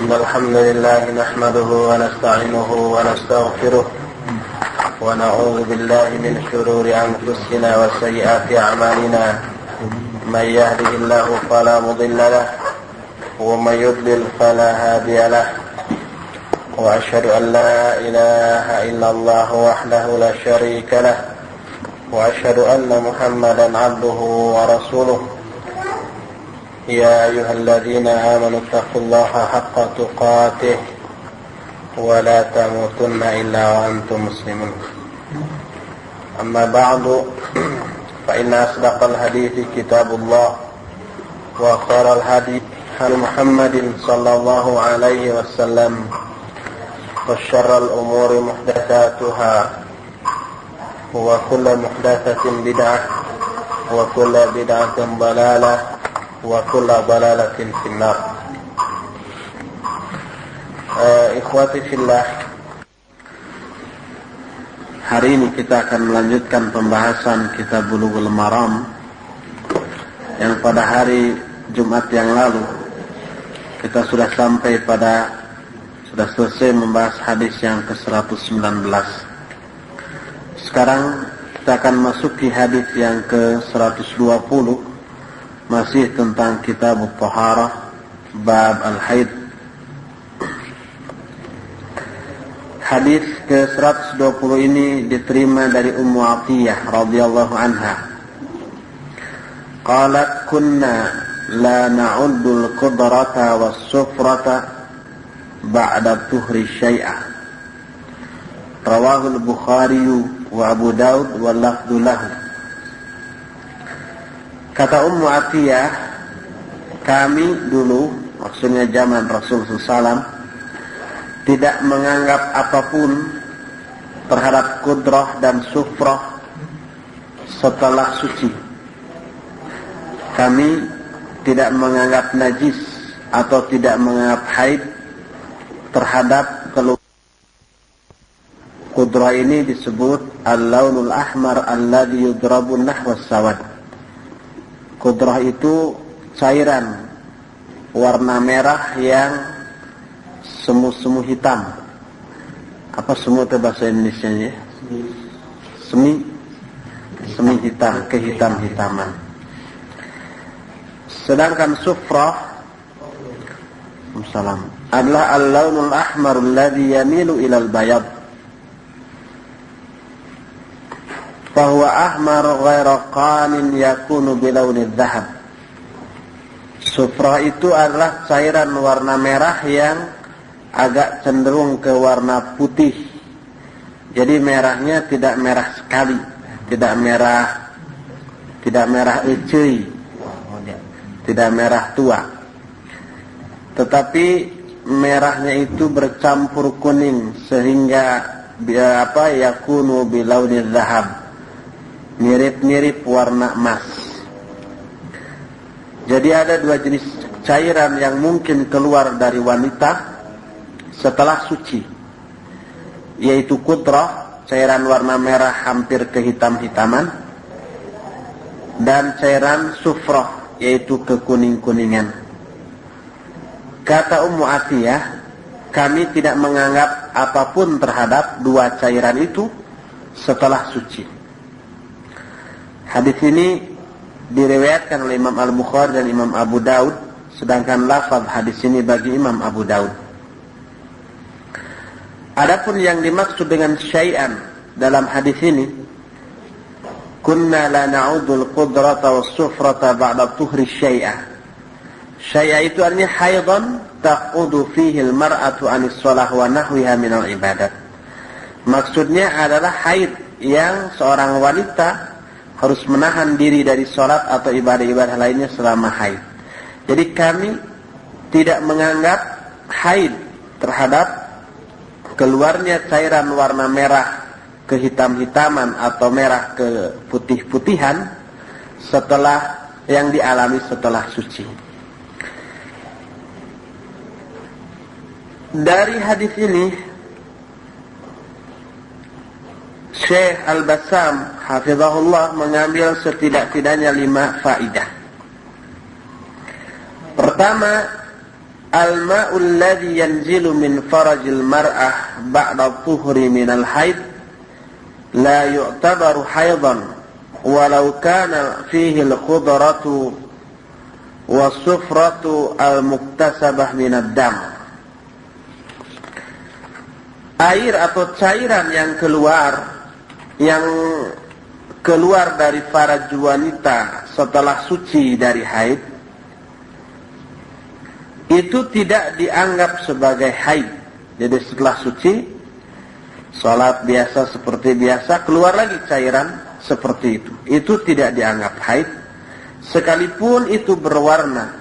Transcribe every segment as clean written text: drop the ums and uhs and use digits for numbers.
إن الحمد لله نحمده ونستعينه ونستغفره ونعوذ بالله من شرور أنفسنا وسيئات أعمالنا من يهده الله فلا مضل له ومن يضلل فلا هادي له وأشهد أن لا إله إلا الله وحده لا شريك له وأشهد أن محمدا عبده ورسوله يا أيها الذين آمنوا اتقوا الله حق تقاته ولا تموتن إلا وأنتم مسلمون أما بعد فإن أصدق الحديث كتاب الله وخير الهدي هدي محمد صلى الله عليه وسلم وشر الأمور محدثاتها وكل محدثة بدعة وكل بدعة ضلالة وكل ضلالة في النار. Ikhwati fillah, hari ini kita akan melanjutkan pembahasan kitab Bulughul Maram yang pada hari Jumat yang lalu kita sudah selesai membahas hadis yang ke-119. Sekarang kita akan masuki hadis yang ke-120, masih tentang kitab At-Taharah, bab Al-Haid. Hadis ke-120 ini diterima dari Ummu Atiyah radhiyallahu anha. Qalat kunna la na'uddu al-qudrata was-sufrata ba'da tuhri syai'ah. Rawahu al-Bukhari wa Abu Daud wa lafdhu lahu. Kata Ummu Atiyah, kami dulu, maksudnya zaman Rasul SAW, tidak menganggap apapun terhadap kudrah dan sufrah setelah suci. Kami tidak menganggap najis atau tidak menganggap haid terhadap keluar. Kudrah ini disebut al-launul ahmar alladhi yudrabu nahwa sawad. Kudrah itu cairan warna merah yang semu-semu hitam. Apa semu itu bahasa Indonesianya? Semi hitam, kehitam-hitaman. Sedangkan sufrah adalah al-launul ahmar alladhi yamilu ilal bayad. Fahuwa ahmar ghaira qanin yakunu bilaunil dhahab. Sufrah itu adalah cairan warna merah yang agak cenderung ke warna putih. Jadi merahnya tidak merah sekali, tidak merah ecei, tidak merah tua. Tetapi merahnya itu bercampur kuning sehingga yakunu bilaunil dhahab. Mirip-mirip warna emas. Jadi ada dua jenis cairan yang mungkin keluar dari wanita setelah suci, yaitu kudrah, cairan warna merah hampir kehitam-hitaman, dan cairan sufrah, yaitu kekuning-kuningan. Kata Ummu Atiyah, kami tidak menganggap apapun terhadap dua cairan itu setelah suci. Hadis ini diriwayatkan oleh Imam Al-Bukhari dan Imam Abu Daud, sedangkan lafaz hadis ini bagi Imam Abu Daud. Adapun yang dimaksud dengan syai'an dalam hadis ini, kunna la na'udul qudrata was-sufrata ba'da tuhri syai'ah. Syai'ah itu artinya haidan taqudu fihi al-mar'atu 'anis shalah wa nahwiha minal ibadat. Maksudnya adalah haid yang seorang wanita harus menahan diri dari sholat atau ibadah-ibadah lainnya selama haid. Jadi kami tidak menganggap haid terhadap keluarnya cairan warna merah kehitam-hitaman atau merah ke putih-putihan setelah yang dialami setelah suci. Dari hadis ini Syekh Al-Bassam hafizahullah mengambil setidak-tidaknya 5 faidah. Pertama, al-ma'ul ladzi yanzilu min farajil mar'ah ba'da tuhri minal haid la yu'tabaru haidan walau kana fihi al-khudratu was-sufratu al-muktasabah minad dam. Air atau cairan yang keluar dari faraj wanita setelah suci dari haid itu tidak dianggap sebagai haid. Jadi setelah suci, sholat biasa seperti biasa, keluar lagi cairan seperti itu. Itu tidak dianggap haid, sekalipun itu berwarna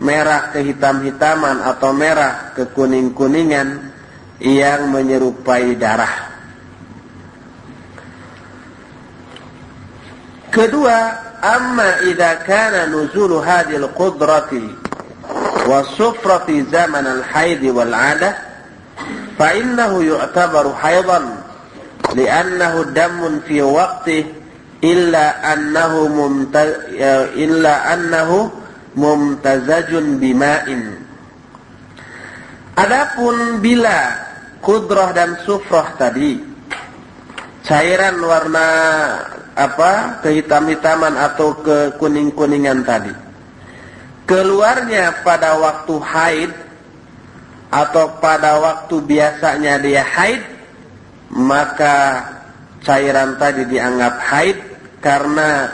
merah kehitam-hitaman atau merah kekuning-kuningan yang menyerupai darah. Kedua, amma idza kana nuzulu hadhil qudrati والصفرة زمن الحيض والعادة فإنه يعتبر حيضا لأنه دم في وقته إلا أنه ممتزج بماء. Adapun bila kudrah dan sufrah tadi, cairan warna kehitam-hitaman atau kekuning-kuningan tadi, keluarnya pada waktu haid atau pada waktu biasanya dia haid, maka cairan tadi dianggap haid karena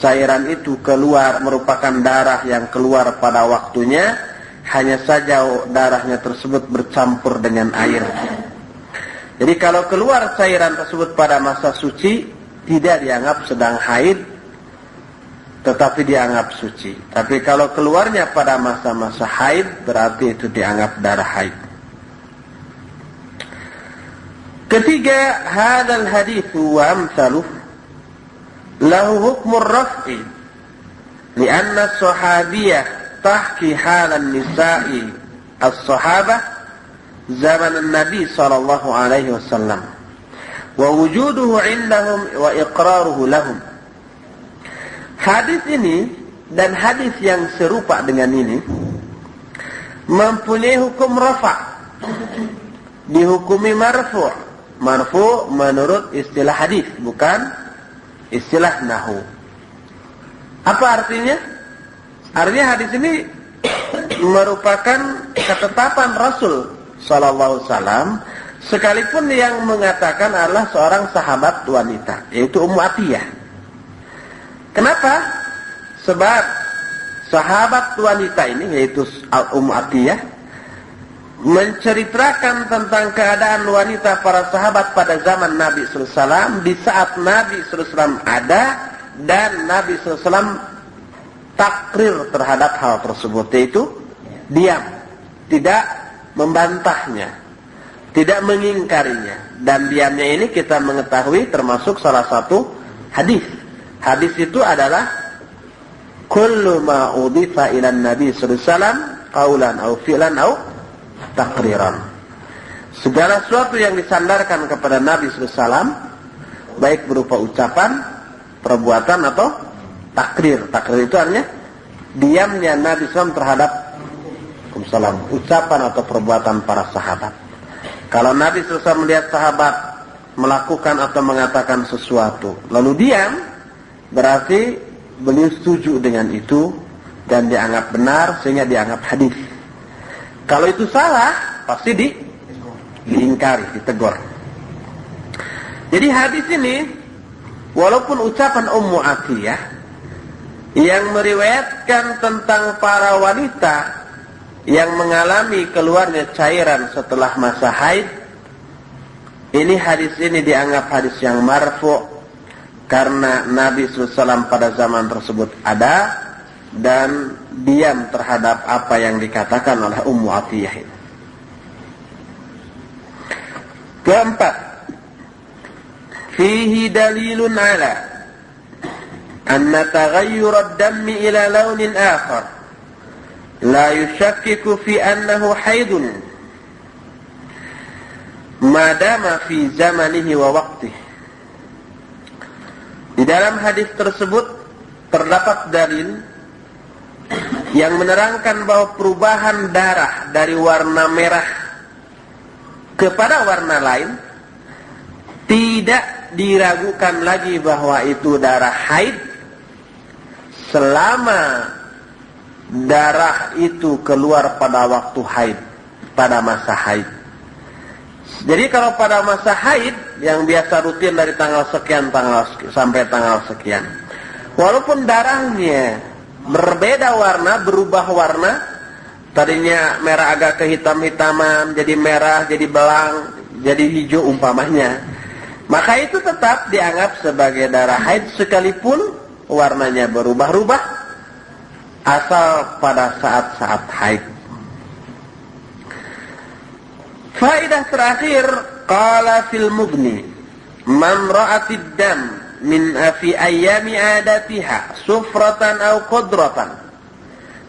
cairan itu keluar merupakan darah yang keluar pada waktunya, hanya saja darahnya tersebut bercampur dengan air. Jadi kalau keluar cairan tersebut pada masa suci, tidak dianggap sedang haid, tetapi dianggap suci. Tapi kalau keluarnya pada masa-masa haid, berarti itu dianggap darah haid. Ketiga, hadzal haditsu wa amsaluh lahu hukmur raf'i li'anna as-sahabiyyah tahki halan nisa'i as-sahabah zaman an-nabi sallallahu alaihi wasallam wa wujuduhu 'indahum wa iqraruhu lahum. Hadis ini dan hadis yang serupa dengan ini mempunyai hukum rafa', dihukumi marfu'. Marfu' menurut istilah hadis, bukan istilah nahwu. Apa artinya? Artinya hadis ini merupakan ketetapan Rasul sallallahu alaihi wasallam, sekalipun yang mengatakan adalah seorang sahabat wanita, yaitu Ummu Atiyah. Kenapa? Sebab sahabat wanita ini, yaitu Ummu Atiyah, menceritakan tentang keadaan wanita para sahabat pada zaman Nabi SAW, di saat Nabi SAW ada dan Nabi SAW takrir terhadap hal tersebut, yaitu diam, tidak membantahnya, tidak mengingkarinya. Dan diamnya ini kita mengetahui termasuk salah satu hadis. Hadis itu adalah kullu ma udhifa ila Nabi sallallahu alaihi wasallam qaulan aw fi'lan aw taqriran. Segala sesuatu yang disandarkan kepada Nabi sallallahu alaihi wasallam, baik berupa ucapan, perbuatan atau takrir. Takrir itu artinya diamnya Nabi SAW terhadap ucapan atau perbuatan para sahabat. Kalau Nabi SAW melihat sahabat melakukan atau mengatakan sesuatu lalu diam, berarti beliau setuju dengan itu dan dianggap benar, sehingga dianggap hadis. Kalau itu salah, pasti diingkari, ditegur. Jadi hadis ini, walaupun ucapan Ummu Atiyah yang meriwayatkan tentang para wanita yang mengalami keluarnya cairan setelah masa haid, ini hadis ini dianggap hadis yang marfu' karena Nabi SAW pada zaman tersebut ada dan diam terhadap apa yang dikatakan oleh Ummu Atiyah ini. Keempat, fihi dalilun ala anna taghayyur ad-dammi ila launin akhar la yushakkiku fi annahu haidun madama fi zamanihi wa waqtihi. Di dalam hadis tersebut terdapat dalil yang menerangkan bahwa perubahan darah dari warna merah kepada warna lain tidak diragukan lagi bahwa itu darah haid selama darah itu keluar pada waktu haid, pada masa haid. Jadi kalau pada masa haid yang biasa rutin dari tanggal sekian sampai tanggal sekian, walaupun darahnya berbeda warna, berubah warna, tadinya merah agak kehitam-hitaman, jadi merah, jadi belang, jadi hijau umpamanya, maka itu tetap dianggap sebagai darah haid sekalipun warnanya berubah-ubah asal pada saat-saat haid. Faedah terakhir, qala fil mughni man ra'atid dam min fi ayyami adatiha sufratan aw qudratan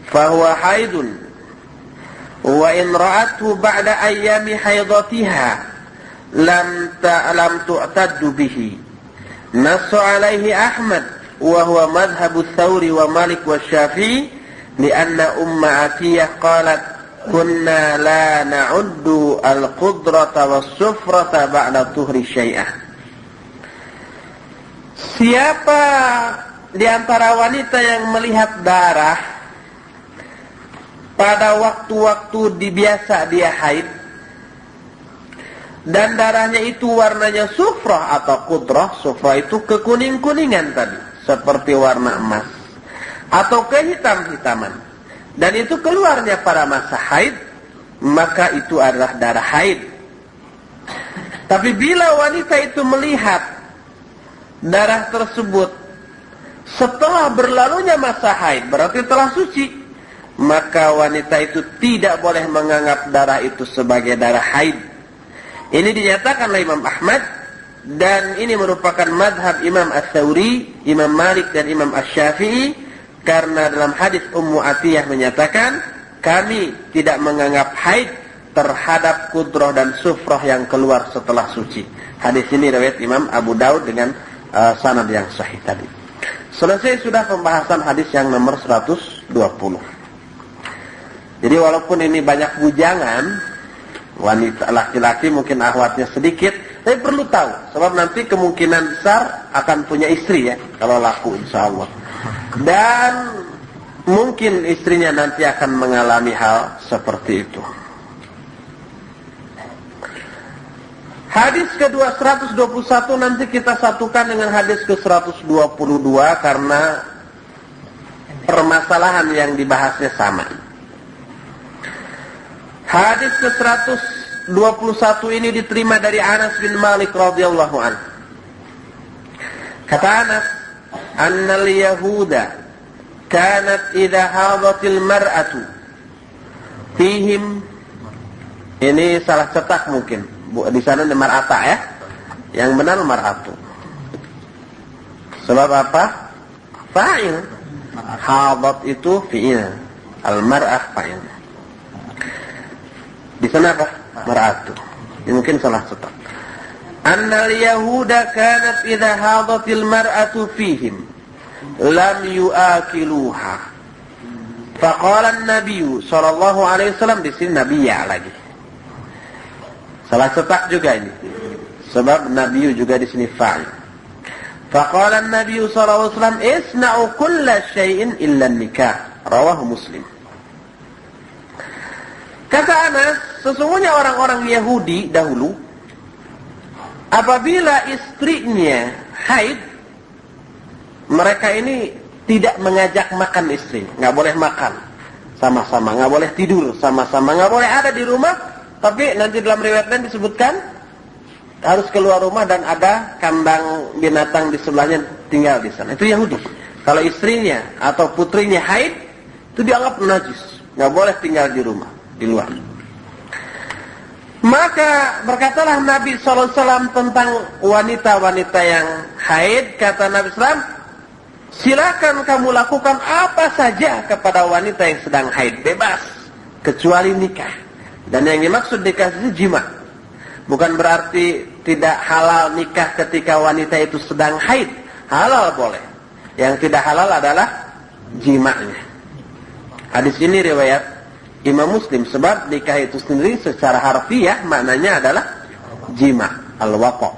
fahuwa haidun wa in ra'athu ba'da ayyami haidatiha lam tu'taddu bihi. Nasu alaihi Ahmad wa huwa madhhabu Thawri wa Malik wa Syafi'i lianna Umma Atiyah qalat kunna la na'uddu al-qudrata was-sufrata ba'da tuhri syai'ah. Siapa di antara wanita yang melihat darah pada waktu-waktu biasa dia haid dan darahnya itu warnanya sufrah atau qudrah, sufrah itu kekuning-kuningan tadi seperti warna emas atau kehitam-hitaman, dan itu keluarnya pada masa haid, maka itu adalah darah haid. Tapi bila wanita itu melihat darah tersebut setelah berlalunya masa haid, berarti telah suci, maka wanita itu tidak boleh menganggap darah itu sebagai darah haid. Ini dinyatakan oleh Imam Ahmad, dan ini merupakan madhab Imam Ats-Tsawri, Imam Malik, dan Imam Asy-Syafi'i. Karena dalam hadis Ummu Atiyah menyatakan, kami tidak menganggap haid terhadap kudroh dan sufroh yang keluar setelah suci. Hadis ini riwayat Imam Abu Daud dengan sanad yang sahih tadi. Selesai sudah pembahasan hadis yang nomor 120. Jadi walaupun ini banyak bujangan, wanita laki-laki mungkin ahwatnya sedikit, tapi perlu tahu, sebab nanti kemungkinan besar akan punya istri ya, kalau laku insyaallah. Dan mungkin istrinya nanti akan mengalami hal seperti itu. Hadis kedua 121 nanti kita satukan dengan hadis ke 122 karena permasalahan yang dibahasnya sama. Hadis ke 121 ini diterima dari Anas bin Malik radhiyallahu anhu. Kata Anas, annal yahuda kanat idza hadatil mar'atu fihim, ini salah cetak mungkin di sana ada mar'ata ya, yang benar mar'atu. Sebab apa? Fa'il. Hadat itu fi'il, al mar'ah fa'il. Di sana apa? Mar'atu. Ini mungkin salah cetak. Annal yahuda kanat idza hadatil mar'atu fihim lam yu'akiluha. Faqala an-nabiy sallallahu alaihi wasallam, di sini nabi ya lagi. Salah cetak juga ini. Sebab nabi juga di sini fa'il. Faqala an-nabiy sallallahu alaihi wasallam isna'u kulla syai'in illa an-nikah. Rawahu Muslim. Kata Anas, sesungguhnya orang-orang Yahudi dahulu apabila istrinya haid, mereka ini tidak mengajak makan istri, nggak boleh makan sama-sama, nggak boleh tidur sama-sama, nggak boleh ada di rumah. Tapi nanti dalam riwayat lain disebutkan harus keluar rumah dan ada kandang binatang di sebelahnya, tinggal di sana. Itu Yahudi. Kalau istrinya atau putrinya haid, itu dianggap najis, nggak boleh tinggal di rumah, di luar. Maka berkatalah Nabi SAW tentang wanita-wanita yang haid, kata Nabi SAW, silakan kamu lakukan apa saja kepada wanita yang sedang haid, bebas, kecuali nikah. Dan yang dimaksud nikah itu jima. Bukan berarti tidak halal nikah ketika wanita itu sedang haid. Halal boleh. Yang tidak halal adalah jimanya. Hadis ini riwayat Imam Muslim, sebab nikah itu sendiri secara harfiah maknanya adalah jima, al-waqa.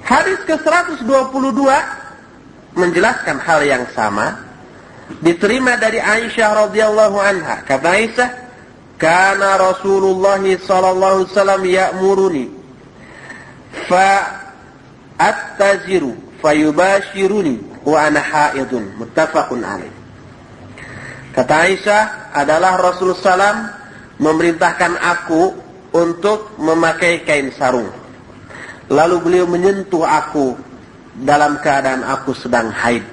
Hadis ke-122 menjelaskan hal yang sama, diterima dari Aisyah radhiyallahu anha. Kata Aisyah, kana Rasulullah sallallahu alaihi wasallam ya'muruni fa attaziru fayubashiruni wa ana haidun, muttafaqun alaih. Kata Aisyah, adalah Rasulullah SAW memerintahkan aku untuk memakai kain sarung. Lalu beliau menyentuh aku dalam keadaan aku sedang haid.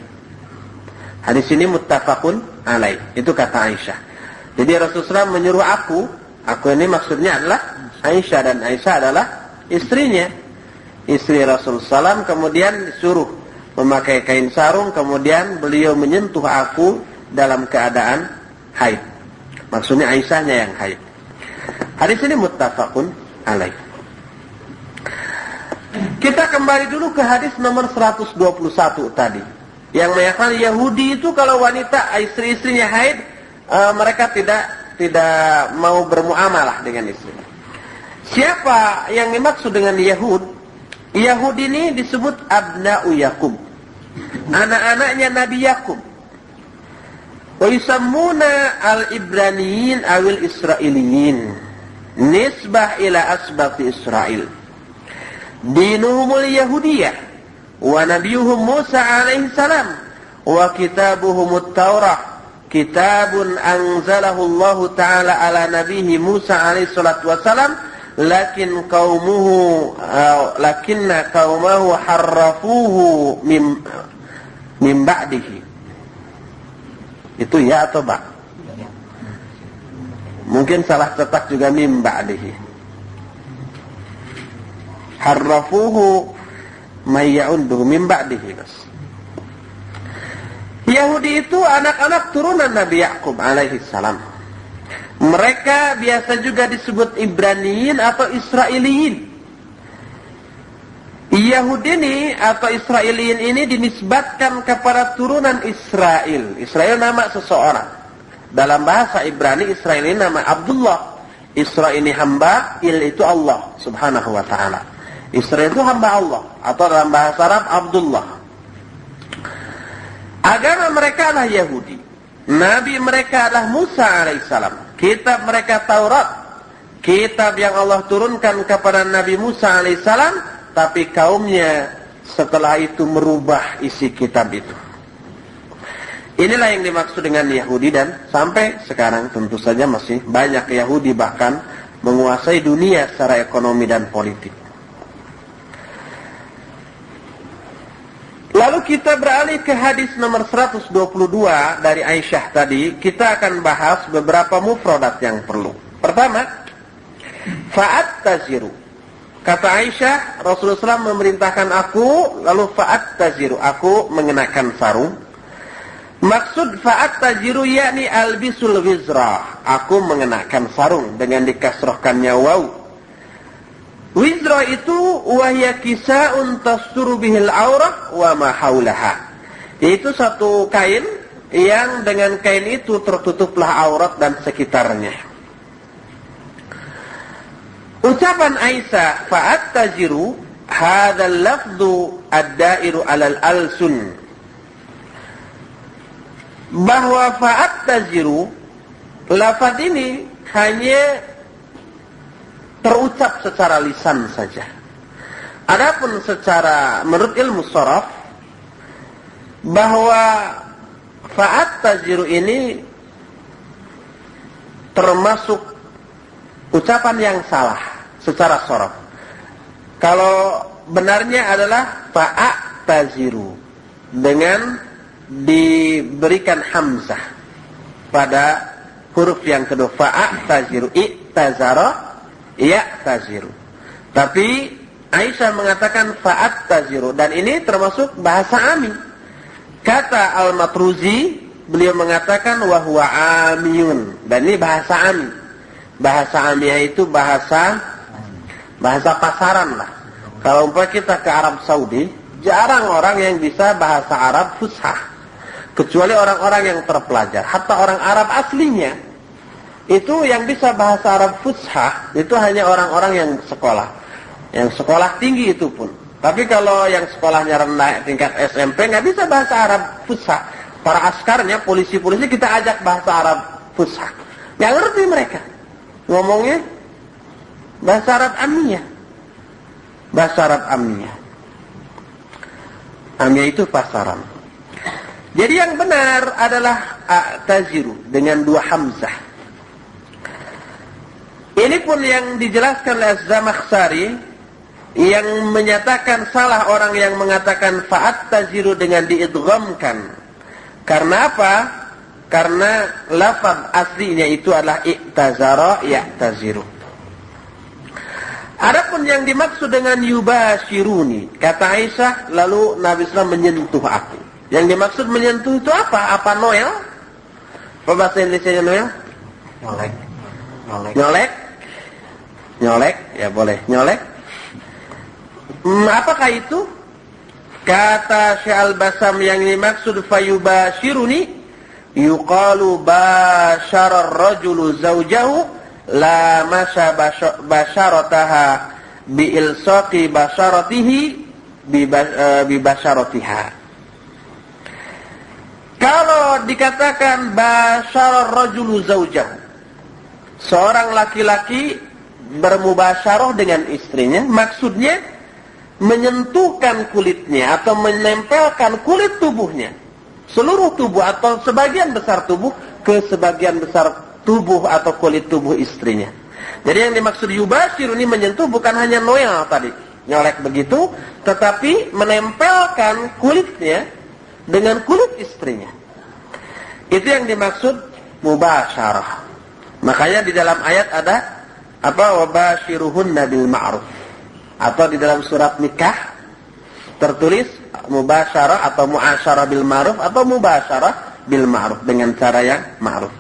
Hadis ini muttafaqun alaih. Itu kata Aisyah. Jadi Rasulullah SAW menyuruh aku ini maksudnya adalah Aisyah, dan Aisyah adalah istrinya. Istri Rasulullah SAW kemudian disuruh memakai kain sarung, kemudian beliau menyentuh aku dalam keadaan haid. Maksudnya Aisyahnya yang haid. Hadis ini muttafaqun alaih. Kita kembali dulu ke hadis nomor 121 tadi, yang mengatakan Yahudi itu kalau wanita istri-istrinya haid, mereka tidak mau bermuamalah dengan istrinya. Siapa yang dimaksud dengan Yahud? Yahud ini disebut abna'u Yakub, anak-anaknya Nabi Yakub. Wa yusammuna al-Ibraniyin awil Israiliyin, nisbah ila asbaqi Israel. Dinuhumul Yahudiyah wa nabiyuhum Musa alaihi salam wa kitabuhumut Taurah, kitabun anzalahu Allah ta'ala ala nabihi Musa alaihi salatu wassalam, lakinna qaumahu harrafuhu min ba'dihi. Itu ya atau ba? Mungkin salah cetak juga min ba'dihi. Harrafuhu mayya'unduhu min ba'dihi. Yahudi itu anak-anak turunan Nabi Yakub alaihi salam. Mereka biasa juga disebut Ibraniyin atau Israiliyin. Yahudi ini atau Israiliyin ini dinisbatkan kepada turunan Israel. Israel nama seseorang. Dalam bahasa Ibrani, Israel ini nama Abdullah. Israel ini hamba, il itu Allah subhanahu wa ta'ala. Israel itu hamba Allah, atau dalam bahasa Arab Abdullah. Agama mereka adalah Yahudi. Nabi mereka adalah Musa alaihissalam. Kitab mereka Taurat, kitab yang Allah turunkan kepada Nabi Musa alaihissalam. Tapi kaumnya setelah itu merubah isi kitab itu. Inilah yang dimaksud dengan Yahudi, dan sampai sekarang tentu saja masih banyak Yahudi bahkan menguasai dunia secara ekonomi dan politik. Lalu kita beralih ke hadis nomor 122 dari Aisyah tadi. Kita akan bahas beberapa mufradat yang perlu. Pertama, fa'attaziru. Kata Aisyah, Rasulullah SAW memerintahkan aku, lalu fa'attaziru, aku mengenakan sarung. Maksud fa'attaziru yakni albisul wizrah, aku mengenakan sarung, dengan dikasrohkannya waw. Wizrah itu wahya kisa'un tasuru bihil aurah wa ma haulaha. Itu satu kain yang dengan kain itu tertutuplah aurat dan sekitarnya. Ucapan Aisyah fa'attaziru, hadzal lafdhu ad-da'iru 'alal alsun, bahwa fa'attaziru, lafaz ini hanya terucap secara lisan saja. Adapun secara menurut ilmu sharaf, bahwa fa'attaziru ini termasuk ucapan yang salah secara sharaf. Kalau benarnya adalah fa'attaziru dengan diberikan hamzah pada huruf yang kedua, fa'attaziru, i'tazara, ya'taziru. Tapi Aisyah mengatakan fa'attaziru, dan ini termasuk bahasa ami. Kata Al-Matruzi, beliau mengatakan wa huwa amiyun, dan ini bahasa ami. Bahasa amiyah itu bahasa pasaran lah. Kalau umpamanya kita ke Arab Saudi, jarang orang yang bisa bahasa Arab fushah. kecuali orang-orang yang terpelajar. Hatta orang Arab aslinya itu yang bisa bahasa Arab fushah itu hanya orang-orang yang sekolah tinggi itu pun. Tapi kalau yang sekolahnya rendah tingkat SMP nggak bisa bahasa Arab fushah. Para askarnya, polisi-polisi kita ajak bahasa Arab fushah, nggak ngerti mereka. Ngomongnya bahasa Arab amiyah. Bahasa Arab amiyah. Amiyah itu pasaran. Jadi yang benar adalah a'taziru dengan 2 hamzah. Ini pun yang dijelaskan oleh Az-Zamakhsyari yang menyatakan salah orang yang mengatakan fa'attaziru dengan diidghamkan. Karena apa? Karena lafaz aslinya itu adalah i'tazara ya'taziru. Adapun yang dimaksud dengan yubashiruni, kata Aisyah, lalu Nabi SAW menyentuh aku. Yang dimaksud menyentuh itu apa? Apa Noel? Apa bahasa Indonesia Noel? Nyolek. Nyolek? Nyolek? Ya boleh. Nyolek? Apakah itu? Kata Syekh Al-Basam yang dimaksud fayubashiruni, yuqalu basyara ar-rajulu zawjahu la masya basyarataha biilsaqi basyaratihi bi basyaratiha. Kalau dikatakan basyara ar-rajulu zawjahu, seorang laki-laki bermubasyarah dengan istrinya, maksudnya menyentuhkan kulitnya atau menempelkan kulit tubuhnya, seluruh tubuh atau sebagian besar tubuh ke sebagian besar tubuh atau kulit tubuh istrinya. Jadi yang dimaksud yubashir ini menyentuh bukan hanya Noel tadi, nyolek begitu, tetapi menempelkan kulitnya dengan kulit istrinya. Itu yang dimaksud mubasyarah. Makanya di dalam ayat ada apa? Wabashiruhunna bil ma'ruf. Atau di dalam surat nikah tertulis mubasyarah atau muasyarah bil ma'ruf atau mubasyarah bil ma'ruf dengan cara yang ma'ruf.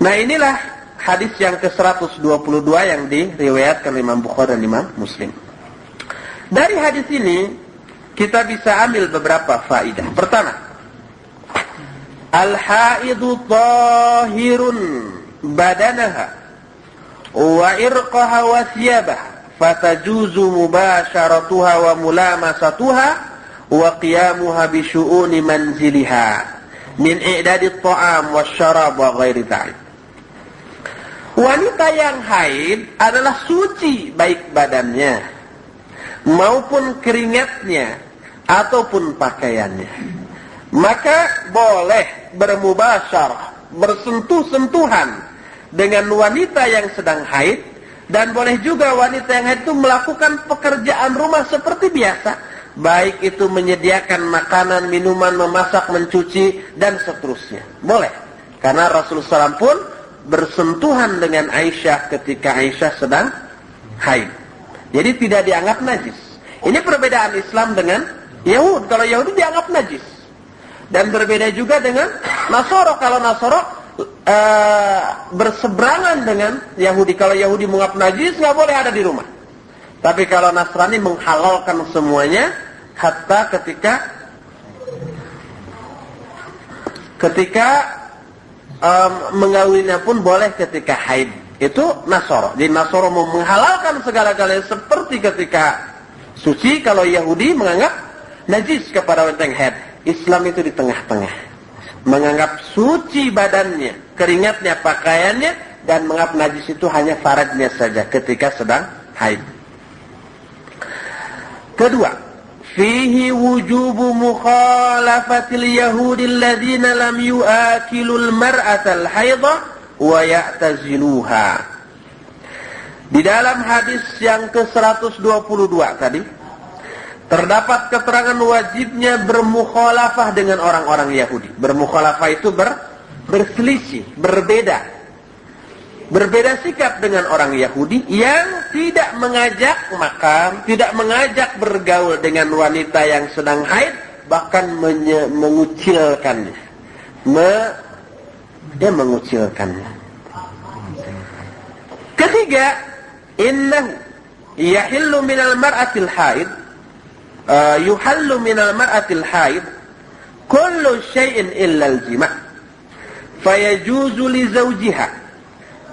Nah, inilah hadis yang ke-122 yang diriwayatkan Imam Bukhari dan Imam Muslim. Dari hadis ini kita bisa ambil beberapa faidah. Pertama, al-haidu tahirun badanaha wa irqaha wa thiyabaha fatajuzu mubasyaratuha wa mulamasatuha wa qiyamuha bi syu'uni manziliha min i'dadi at-ta'am wasyarab wa ghairi dzalik. Wanita yang haid adalah suci baik badannya maupun keringatnya ataupun pakaiannya. Maka boleh bermubasyarah, bersentuh-sentuhan dengan wanita yang sedang haid, dan boleh juga wanita yang haid itu melakukan pekerjaan rumah seperti biasa, baik itu menyediakan makanan, minuman, memasak, mencuci, dan seterusnya. Boleh. Karena Rasulullah SAW pun bersentuhan dengan Aisyah ketika Aisyah sedang haid. Jadi tidak dianggap najis. Ini perbedaan Islam dengan Yahudi. Kalau Yahudi dianggap najis. Dan berbeda juga dengan Nasoro. Kalau Nasoro berseberangan dengan Yahudi. Kalau Yahudi menganggap najis, nggak boleh ada di rumah. Tapi kalau Nasrani menghalalkan semuanya, hatta ketika mengawinnya pun boleh ketika haid. Itu Nasoro. Jadi Nasoro menghalalkan segala-galanya seperti ketika suci. Kalau Yahudi menganggap najis kepada wanita yang haid. Islam itu di tengah-tengah. Menganggap suci badannya, keringatnya, pakaiannya, dan menganggap najis itu hanya faradnya saja ketika sedang haid. Kedua, fihi wujubu mukhalafatil yahudi alladzina lam yu'akilul mar'atal haidha wa ya'taziluha. Di dalam hadis yang ke-122 tadi terdapat keterangan wajibnya bermukhalafah dengan orang-orang Yahudi. Bermukhalafah itu berselisih, berbeda sikap dengan orang Yahudi yang tidak mengajak makan, tidak mengajak bergaul dengan wanita yang sedang haid, bahkan mengucilkannya. Mengucilkannya. Ketiga, innahu yahillu minal mar'atil haid yuhallu minal mar'atil haid kullu syai'in illa al-jima'. Fayajuzu li zawjiha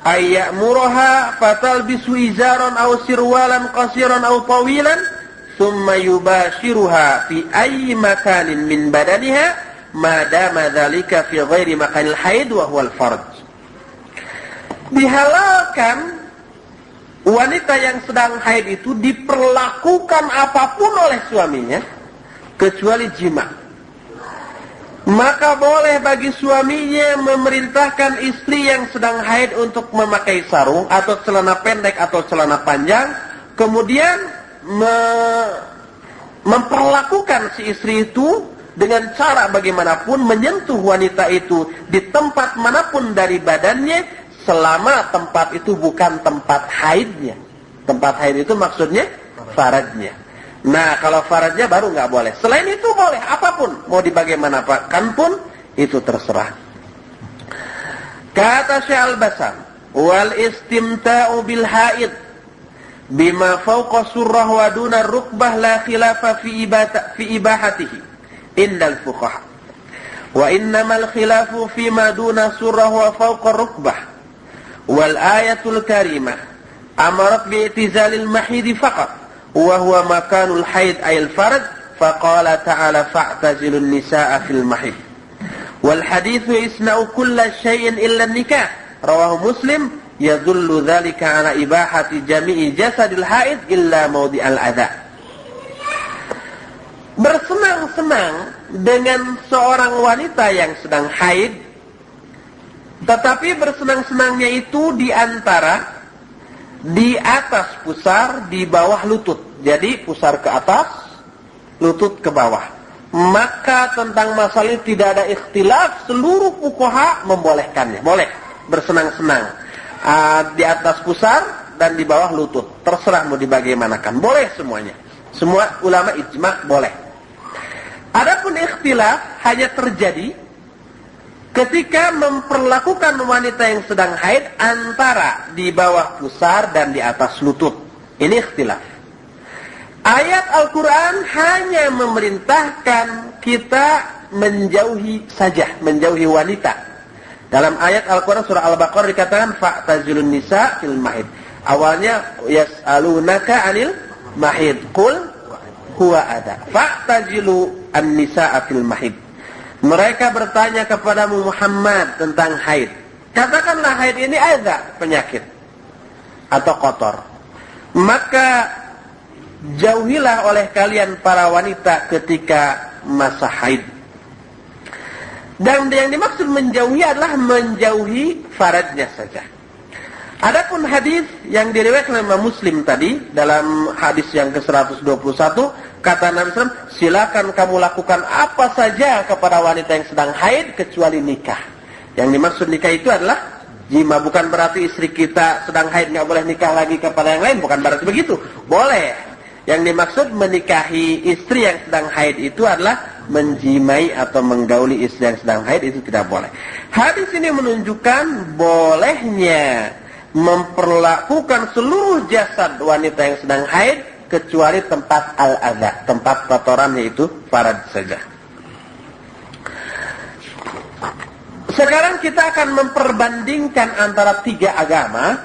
ay ya'muruha fatalbisu izaran aw sirwalan qasiran aw tawilan thumma yubashiruha fi ayyi makanin min badaniha ma dama dhalika fi ghairi makanil haid wa huwa al-farj. Dihalalkan wanita yang sedang haid itu diperlakukan apapun oleh suaminya kecuali jima. Maka boleh bagi suaminya memerintahkan istri yang sedang haid untuk memakai sarung atau celana pendek atau celana panjang, kemudian memperlakukan si istri itu dengan cara bagaimanapun, menyentuh wanita itu di tempat manapun dari badannya selama tempat itu bukan tempat haidnya. Tempat haid itu maksudnya faradnya. Nah, kalau faradnya baru nggak boleh. Selain itu boleh, apapun. Mau dibagaimanakan pun, itu terserah. Kata Syekh Al-Basam, wal istimta'u bil haid bima fawqa surrah wa duna rukbah la khilafa fi ibahatihi indal fuqaha. Wa innamal khilafu fi ma duna surrah wa fawqa rukbah. Wal ayatul karimah amarat bi'tizalil mahidi faqat. وهو مكان الحيض أي الفرج فقال تعالى فاعتزلوا النساء في المحيض والحديث يصنع كل شيء إلا النكاح رواه مسلم يدل ذلك على إباحة جميع جسد الحائض إلا موضع الأذى. Bersenang-senang dengan seorang wanita yang sedang haid, tetapi bersenang-senangnya itu di antara di atas pusar, di bawah lutut. Jadi pusar ke atas, lutut ke bawah. Maka tentang masalah ini tidak ada ikhtilaf, seluruh fuqaha membolehkannya. Boleh bersenang-senang di atas pusar dan di bawah lutut. Terserah mau dibagaimanakan. Boleh semuanya. Semua ulama ijma' boleh. Adapun ikhtilaf hanya terjadi ketika memperlakukan wanita yang sedang haid antara di bawah pusar dan di atas lutut. Ini ikhtilaf. Ayat Al-Quran hanya memerintahkan kita menjauhi saja, menjauhi wanita. Dalam ayat Al-Quran surah Al-Baqarah dikatakan fa'tazilun nisa fil mahid. Awalnya yas'alunaka 'anil mahid. Qul huwa adha. Fa'tazilu an-nisa'a fil mahid. Mereka bertanya kepadamu Muhammad tentang haid. Katakanlah haid ini ada penyakit atau kotor. Maka jauhilah oleh kalian para wanita ketika masa haid. Dan yang dimaksud menjauhi adalah menjauhi faradnya saja. Adapun hadis yang diriwayatkan oleh Imam Muslim tadi dalam hadis yang ke-121, kata Nabi SAW, silakan kamu lakukan apa saja kepada wanita yang sedang haid kecuali nikah. Yang dimaksud nikah itu adalah jima. Bukan berarti istri kita sedang haid nggak boleh nikah lagi kepada yang lain. Bukan berarti begitu. Boleh. Yang dimaksud menikahi istri yang sedang haid itu adalah menjimai atau menggauli istri yang sedang haid, itu tidak boleh. Hadis ini menunjukkan bolehnya memperlakukan seluruh jasad wanita yang sedang haid kecuali tempat al-adha, tempat kotoran, yaitu farad saja. Sekarang kita akan memperbandingkan antara tiga agama,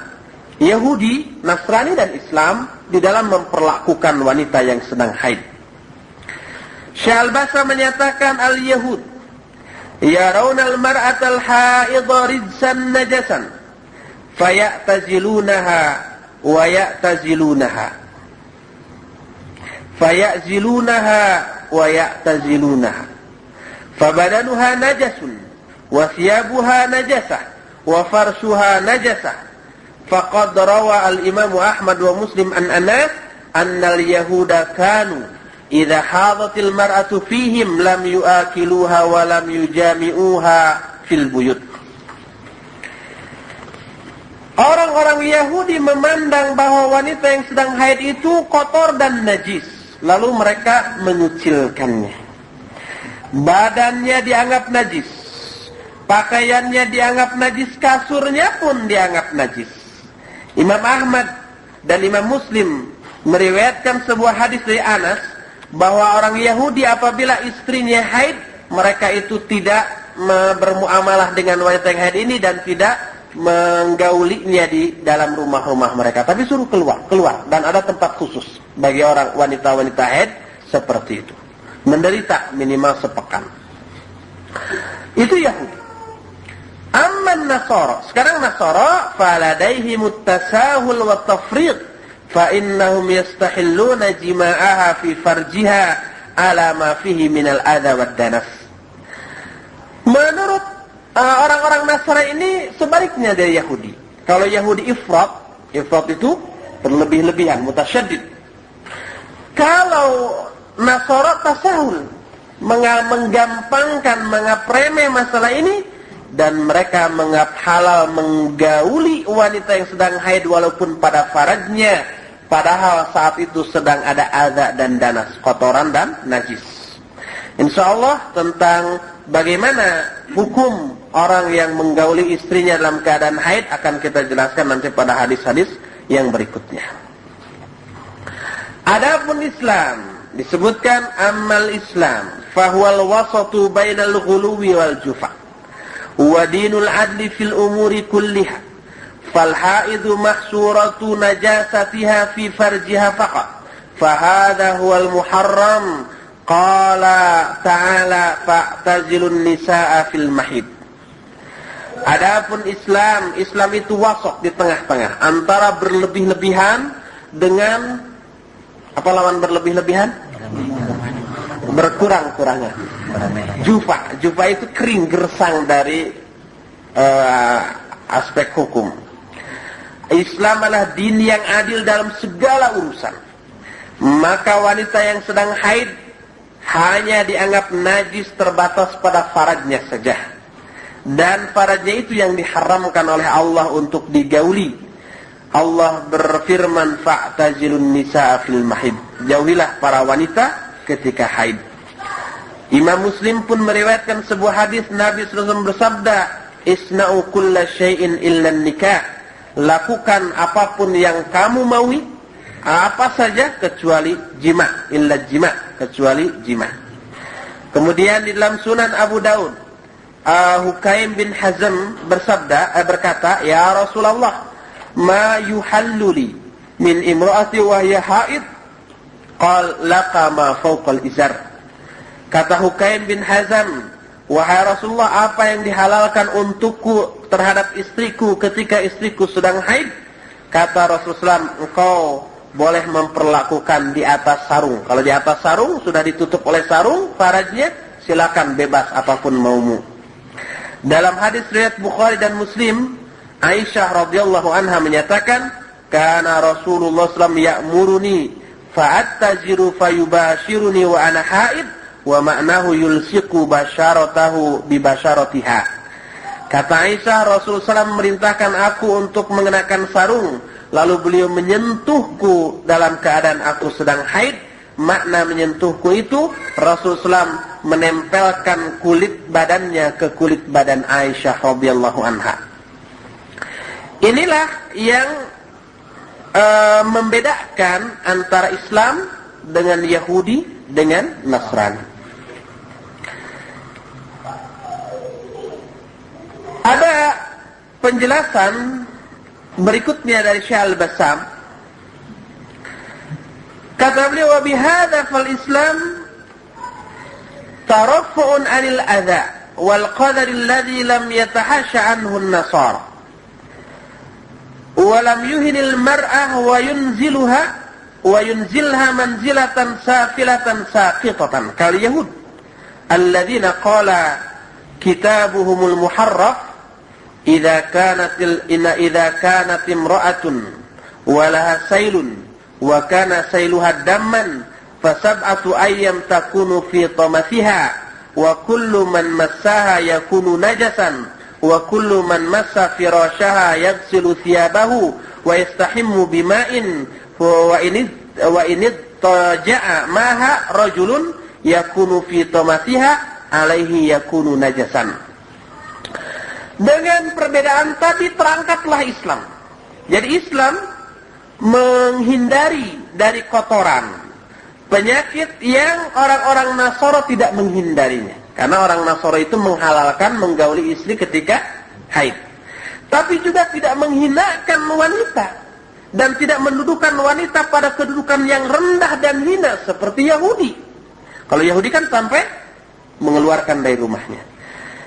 Yahudi, Nasrani, dan Islam, di dalam memperlakukan wanita yang sedang haid. Syekh Al-Basam menyatakan al-Yahud yarawna al-mar'ata al-haidha rijsan najasan faya'tazilunaha wa ya'tazilunaha faya'zilunaha wa ya'tazilunaha fabadanuha najasun wa thiyabuha najasah wa farshuha najasah faqad rawa al-Imam Ahmad wa Muslim an Anas anna al-yahuda kanu idza hadatil mar'atu fihim lam yu'akiluha wa lam yujami'uha fil buyut. Orang-orang Yahudi memandang bahwa wanita yang sedang haid itu kotor dan najis, lalu mereka mengucilkannya. Badannya dianggap najis, pakaiannya dianggap najis, kasurnya pun dianggap najis. Imam Ahmad dan Imam Muslim meriwayatkan sebuah hadis dari Anas bahwa orang Yahudi apabila istrinya haid, mereka itu tidak bermuamalah dengan wanita yang haid ini dan tidak menggaulinya di dalam rumah-rumah mereka, tapi suruh keluar, dan ada tempat khusus bagi orang wanita-wanita haid seperti itu, menderita minimal sepekan. Itu Yahudi. Amman Nasara, sekarang Nasara, faladaihimut tasahul wa tafriq, fa innahum yastahilluna jima'aha fi farjiha ala ma fihi minal adha wad danas. Menurut orang-orang Nasrani ini sebaliknya dari Yahudi. Kalau Yahudi ifrat itu berlebih-lebihan, mutasyaddid. Kalau Nasara tasahul, menggampangkan, menganggap remeh masalah ini, dan mereka menganggap halal menggauli wanita yang sedang haid walaupun pada farajnya, padahal saat itu sedang ada adza dan danas, kotoran dan najis. Insyaallah tentang bagaimana hukum orang yang menggauli istrinya dalam keadaan haid akan kita jelaskan nanti pada hadis-hadis yang berikutnya. Adapun Islam disebutkan amal Islam fahuwal wasatu bainal ghuluwi wal jufa wa dinul adli fil umuri kulliha fal haidu mahsuratu najasatiha fi farjiha faqat fahadha huwal muharram qala ta'ala fa'tazilun nisaa fil mahid. Adapun Islam itu wasat di tengah-tengah antara berlebih-lebihan dengan apa lawan berlebih-lebihan? Berkurang-kurangan. Jufa itu kering gersang dari aspek hukum. Islam adalah din yang adil dalam segala urusan. Maka wanita yang sedang haid hanya dianggap najis terbatas pada farajnya saja. Dan farajnya itu yang diharamkan oleh Allah untuk digauli. Allah berfirman fa'tazilun nisaa fil mahid, jauhilah para wanita ketika haid. Imam Muslim pun meriwayatkan sebuah hadis Nabi SAW bersabda, isna'u kulla syai'in illa nikah, lakukan apapun yang kamu maui, apa saja kecuali jima, illa jima, kecuali jima. Kemudian di dalam Sunan Abu Daud, Hukaim bin Hazm berkata, ya Rasulullah, ma yuhalluli min imra'ati wa hiya haid, qal laqa ma fawqal izar. Kata Hukaim bin Hazm, wahai Rasulullah, apa yang dihalalkan untukku terhadap istriku ketika istriku sedang haid? Kata Rasulullah, engkau boleh memperlakukan di atas sarung. Kalau di atas sarung sudah ditutup oleh sarung farajnya, silakan bebas apapun maumu. Dalam hadis riwayat Bukhari dan Muslim, Aisyah radhiyallahu anha menyatakan, kana Rasulullah SAW ya'muruni fa'attaziru fayubashiruni wa ana haid wa ma'nahu yulsiqu basharatahu bi basharatiha. Kata Aisyah, Rasulullah SAW memerintahkan aku untuk mengenakan sarung, lalu beliau menyentuhku dalam keadaan aku sedang haid. Makna menyentuhku itu Rasulullah SAW menempelkan kulit badannya ke kulit badan Aisyah radhiyallahu anha. Inilah yang membedakan antara Islam dengan Yahudi dengan Nasrani. Ada penjelasan berikutnya dari Syekh Al-Bassam. Kata beliau, wa bihadza fal Islam taraffu'un 'anil adza wal qadar alladhi lam yatahasha anhu an-nasara. Walam yuhinil mar'ah wa yunzilha manzilatan safilatan saqitatan kal yahud alladzina qala kitabuhumul muharraf idza kanat imra'atun wa laha sailun wa kana sailuha damman fasab'atu ayyam takunu fi tamathiha wa kullu man massaha yakunu najasan wa kullu man massa firashaha yaghsilu thiyabahu wa yastahimmu bima'in wa in taja'a maha rajulun yakunu fi tamathiha alaihi yakunu najasan. Dengan perbedaan tadi terangkatlah Islam. Jadi Islam menghindari dari kotoran, penyakit yang orang-orang Nasara tidak menghindarinya. Karena orang Nasrani itu menghalalkan menggauli istri ketika haid. Tapi juga tidak menghinakan wanita. Dan tidak mendudukan wanita pada kedudukan yang rendah dan hina seperti Yahudi. Kalau Yahudi kan sampai mengeluarkan dari rumahnya.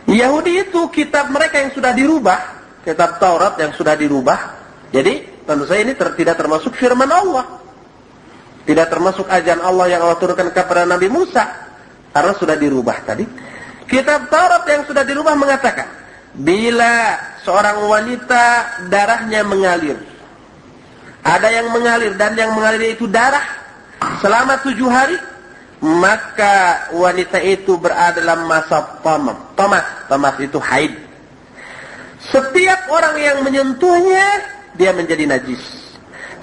Yahudi itu kitab mereka yang sudah dirubah, kitab Taurat yang sudah dirubah. Jadi tentu saja ini tidak termasuk firman Allah. Tidak termasuk ajaran Allah yang Allah turunkan kepada Nabi Musa. Karena sudah dirubah tadi. Kitab Taurat yang sudah dirubah mengatakan, bila seorang wanita darahnya mengalir, ada yang mengalir dan yang mengalir itu darah selama 7 hari, maka wanita itu berada dalam masa tamas itu haid. Setiap orang yang menyentuhnya, dia menjadi najis.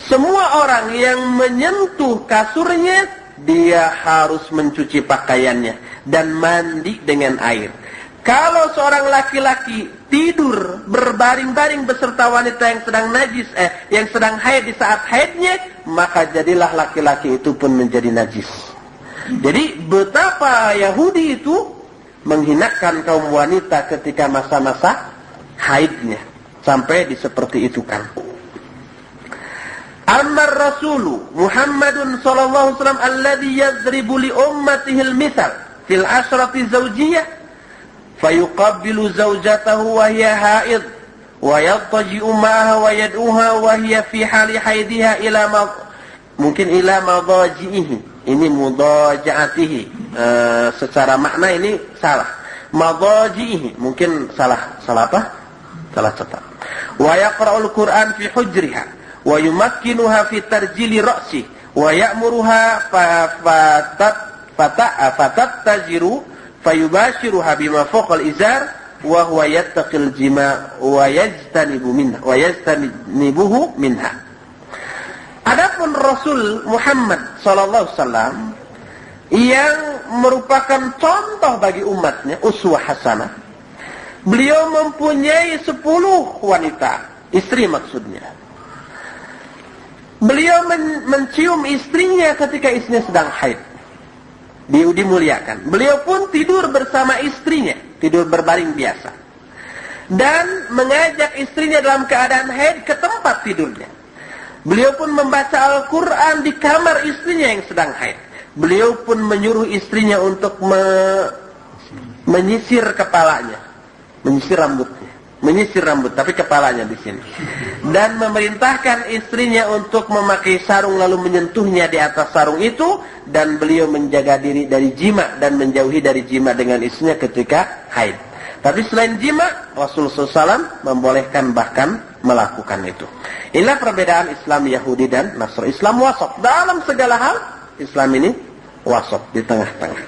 Semua orang yang menyentuh kasurnya, dia harus mencuci pakaiannya dan mandi dengan air. Kalau seorang laki-laki tidur berbaring-baring beserta wanita yang sedang najis, yang sedang haid di saat haidnya, maka jadilah laki-laki itu pun menjadi najis. Jadi betapa Yahudi itu menghinakan kaum wanita ketika masa-masa haidnya. Sampai di seperti itu kan. Amma Rasulu Muhammadun sallallahu alaihi wasallam alladhi yadribu li ummatihi al-mithal fil ashrati zawjiyah fayuqabbilu zawjatahu wa hiya haid wa yattaji'u ma'aha wa yad'uha wa hiya fi hali haidiha ila madaji'ihi. Ini mudaja'atihi. Secara makna ini salah. Madaji'ihi mungkin salah apa? Salah cetak. Wa yaqra'ul Qur'an fi hujriha wa yumakkinuha fi tarjili ra'si wa ya'muruha fatattajiru fayubashiruha bima fawqa al-izar wa huwa yattaqil jima' wa yajtanibuhu minha. Adapun Rasul Muhammad sallallahu alaihi wasallam yang merupakan contoh bagi umatnya, uswah hasanah, beliau mempunyai 10 wanita, istri maksudnya. Beliau mencium istrinya ketika istrinya sedang haid. Dimuliakan. Beliau pun tidur bersama istrinya, tidur berbaring biasa. Dan mengajak istrinya dalam keadaan haid ke tempat tidurnya. Beliau pun membaca Al-Quran di kamar istrinya yang sedang haid. Beliau pun menyuruh istrinya untuk menyisir kepalanya, menyisir rambut, tapi kepalanya di sini. Dan memerintahkan istrinya untuk memakai sarung lalu menyentuhnya di atas sarung itu, dan beliau menjaga diri dari jima dan menjauhi dari jima dengan istrinya ketika haid. Tapi selain jima, Rasulullah SAW membolehkan bahkan melakukan itu. Inilah perbedaan Islam Yahudi dan Nasrani. Islam wasat dalam segala hal. Islam ini wasat di tengah-tengah.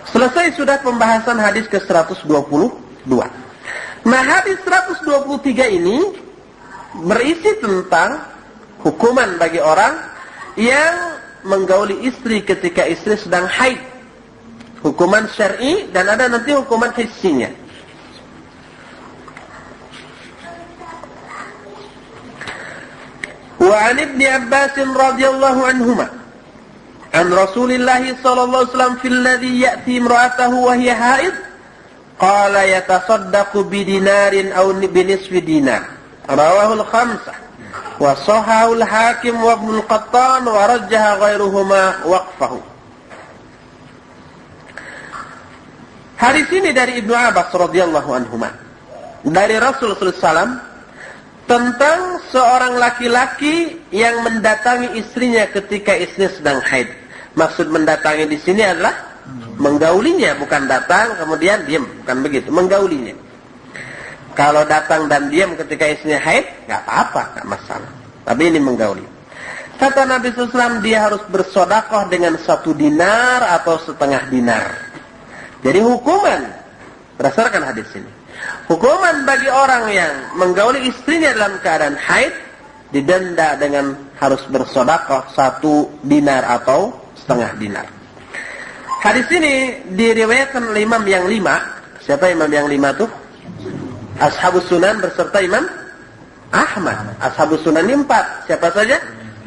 Selesai sudah pembahasan hadis ke-122. Nah, hadis 123 ini berisi tentang hukuman bagi orang yang menggauli istri ketika istri sedang haid. Hukuman syar'i dan ada nanti hukuman hissinya. Wa 'an Ibnu Abbas radhiyallahu anhuma an Rasulillah sallallahu alaihi wasallam fil ladzi ya'ti imra'atahu wa hiya haid qala yatasaddaqu bi dinarin aw bi nisfi dinar. Rawahu al-khamsah wa sahahu al-Hakim wa Ibn al-Qattan wa rajjaha ghairuhuma waqfahu. Hadis ini dari Ibnu Abbas radhiyallahu anhuma dari Rasul sallallahu alaihi wasallam tentang seorang laki-laki yang mendatangi istrinya ketika istrinya sedang haid. Maksud mendatangi di sini adalah menggaulinya, bukan datang kemudian diam, bukan begitu, menggaulinya. Kalau datang dan diam ketika istrinya haid, nggak apa-apa, nggak masalah. Tapi ini menggauli. Kata Nabi SAW, dia harus bersedekah dengan 1 dinar atau setengah dinar. Jadi hukuman berdasarkan hadis ini. Hukuman bagi orang yang menggauli istrinya dalam keadaan haid didenda dengan harus bersedekah 1 dinar atau setengah dinar. Hadis ini diriwayatkan oleh Imam yang 5. Siapa Imam yang 5 tuh? Ashabus Sunan beserta Imam Ahmad. Ashabus Sunan 4. Siapa saja?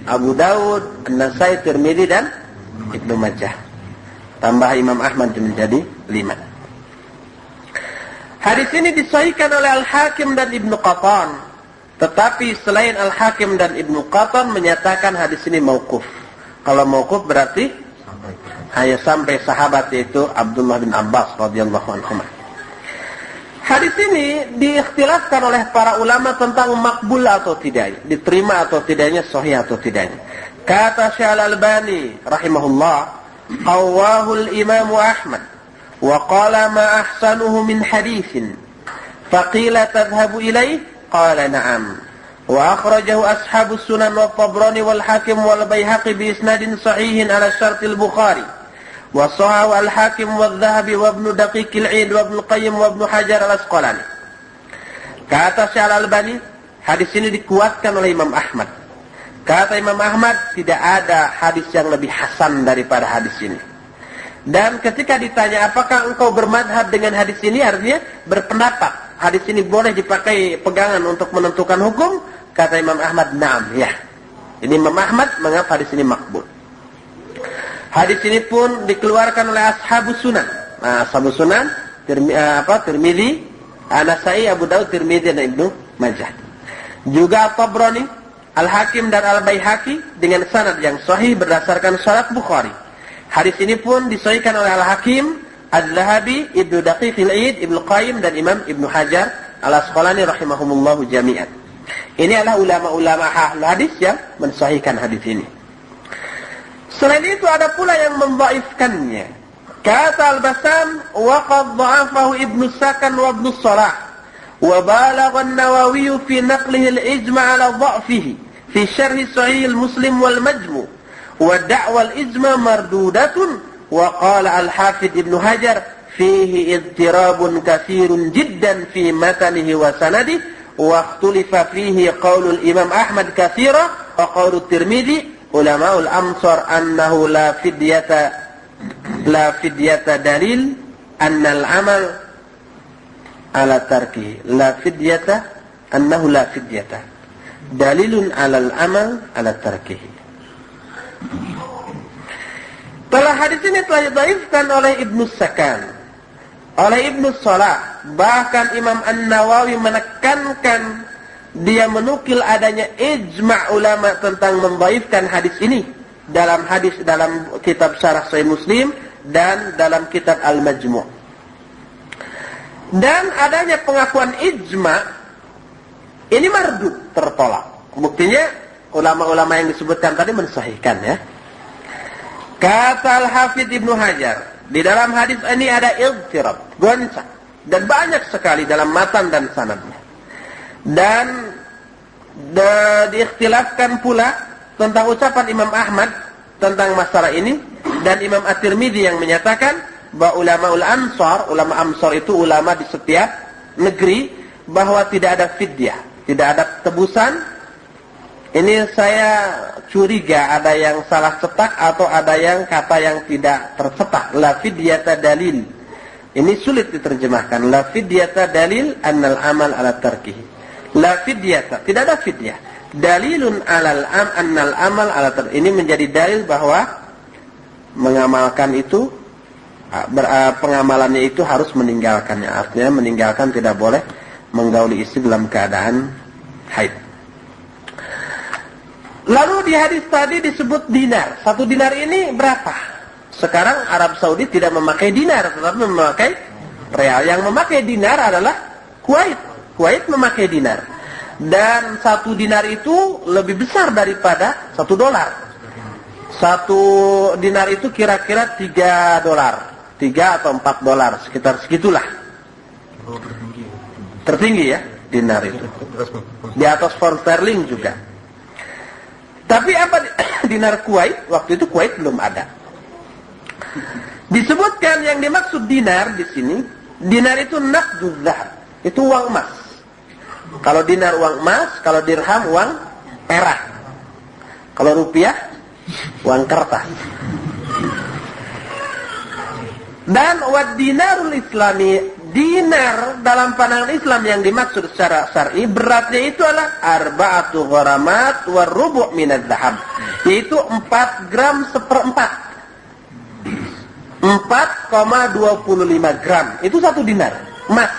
Abu Daud, An-Nasai, Tirmidzi dan Ibnu Majah. Tambah Imam Ahmad menjadi Hadis ini disahihkan oleh Al-Hakim dan Ibnu Qattan. Tetapi selain Al-Hakim dan Ibnu Qattan menyatakan hadis ini mauquf. Kalau mauquf berarti hanya sampai sahabat, yaitu Abdullah bin Abbas radhiyallahu anhu. Hadis ini diikhtilafkan oleh para ulama tentang makbul atau tidaknya, diterima atau tidaknya, sahih atau tidaknya. Kata Syekh Al-Albani rahimahullah, qawwahul Imam Ahmad wa qala ma ahsanuhu min haditsin faqila tadhhabu ilaih qala na'am wa akhrajahu ashabus sunan wa Tabrani wal Hakim wal Baihaqi bi isnadin sahihin ala syartil Bukhari wa sahahu al-Hakim wa Dhahabi wa Ibnu Daqiq al-Id wa Ibnu Qayyim wa Ibnu Hajar al-Asqalani. Kata Syekh Al-Albani, hadis ini dikuatkan oleh Imam Ahmad. Kata Imam Ahmad, tidak ada hadis yang lebih hasan daripada hadis ini. Dan ketika ditanya apakah engkau bermadhab dengan hadis ini, artinya berpendapat hadis ini boleh dipakai pegangan untuk menentukan hukum, kata Imam Ahmad, na'am, ya. Ini Imam Ahmad menganggap hadis ini makbul. Hadis ini pun dikeluarkan oleh Ashabus Sunan. Nah, Ashabus Sunan, Tirmidzi, An-Nasa'i, Abu Daud, Tirmidzi dan Ibnu Majah. Juga Tabrani, Al-Hakim dan Al-Baihaqi dengan sanad yang sahih berdasarkan syarat Bukhari. Hadis ini pun disahihkan oleh Al-Hakim, Al-Dhahabi, Ibnu Daqiq al-Id, Ibnu Qayyim dan Imam Ibnu Hajar al-Asqalani rahimahumullahu jami'an. Ini adalah ulama-ulama ahli hadis yang mensahihkan hadis ini. Selain itu ada pula yang mendhaifkannya. Kata Al-Bassam, wa qad dha'afahu Ibnu Sakan wa Ibnu Shalah, wa balagha an-Nawawi fi naqlihi al-ijma' ala dha'fihi fi syarh Sahih Muslim wal Majmu', wa da'wa al-ijma' mardudatun, wa qala Al-Hafidz Ibnu Hajar fihi idtirabun katsirun jiddan fi matanihi wa sanadihi, wa ikhtulifa fihi qaulul Imam Ahmad katsira wa qaulut Tirmidzi ulama'ul amsar annahu la fidyata dalil annal amal ala tarki la fidyata annahu la fidyata dalilun alal amal ala tarkihi. Telah hadis ini telah didhaifkan oleh Ibnu Sakan, oleh Ibnu Shalah, bahkan Imam An-Nawawi menekankan, dia menukil adanya ijma' ulama tentang mendhaifkan hadis ini dalam kitab Syarah Sahih Muslim dan dalam kitab Al-Majmu'. Dan adanya pengakuan ijma' ini mardud, tertolak. Buktinya ulama-ulama yang disebutkan tadi mensahihkan, ya. Kata Al-Hafidz Ibnu Hajar, di dalam hadis ini ada idtirab, goncang, dan banyak sekali dalam matan dan sanadnya. Dan diikhtilafkan pula tentang ucapan Imam Ahmad tentang masalah ini, dan Imam At-Tirmidzi yang menyatakan bahwa ulama Amsar itu ulama di setiap negeri, bahwa tidak ada fidyah, tidak ada tebusan. Ini saya curiga ada yang salah cetak atau ada yang kata yang tidak tercetak. La fidyata dalil. Ini sulit diterjemahkan. La fidyata dalil annal amal ala tarkihi. La fidyata, tidak ada fidyah. Dalilun alal annal amal ala tarkihi. Ini menjadi dalil bahwa mengamalkan itu, pengamalannya itu harus meninggalkannya. Artinya meninggalkan, tidak boleh menggauli istri dalam keadaan haid. Lalu di hadis tadi disebut dinar. 1 dinar ini berapa? Sekarang Arab Saudi tidak memakai dinar, tetapi memakai real. Yang memakai dinar adalah Kuwait. Kuwait memakai dinar. Dan 1 dinar itu lebih besar daripada 1 dolar. 1 dinar itu kira-kira 3 dolar. 3 atau 4 dolar, sekitar segitulah. Tertinggi ya, dinar itu. Di atas pound sterling juga. Tapi apa dinar Kuwait? Waktu itu Kuwait belum ada. Disebutkan yang dimaksud dinar di sini, dinar itu naqduz zahab, itu uang emas. Kalau dinar uang emas, kalau dirham uang perak. Kalau rupiah uang kertas. Dan wad dinarul islami, dinar dalam pandangan Islam yang dimaksud secara syar'i beratnya itu adalah 4 gharamat wa rubu' minadz zahab, yaitu 4 gram 1/4. 4,25 gram. Itu 1 dinar emas.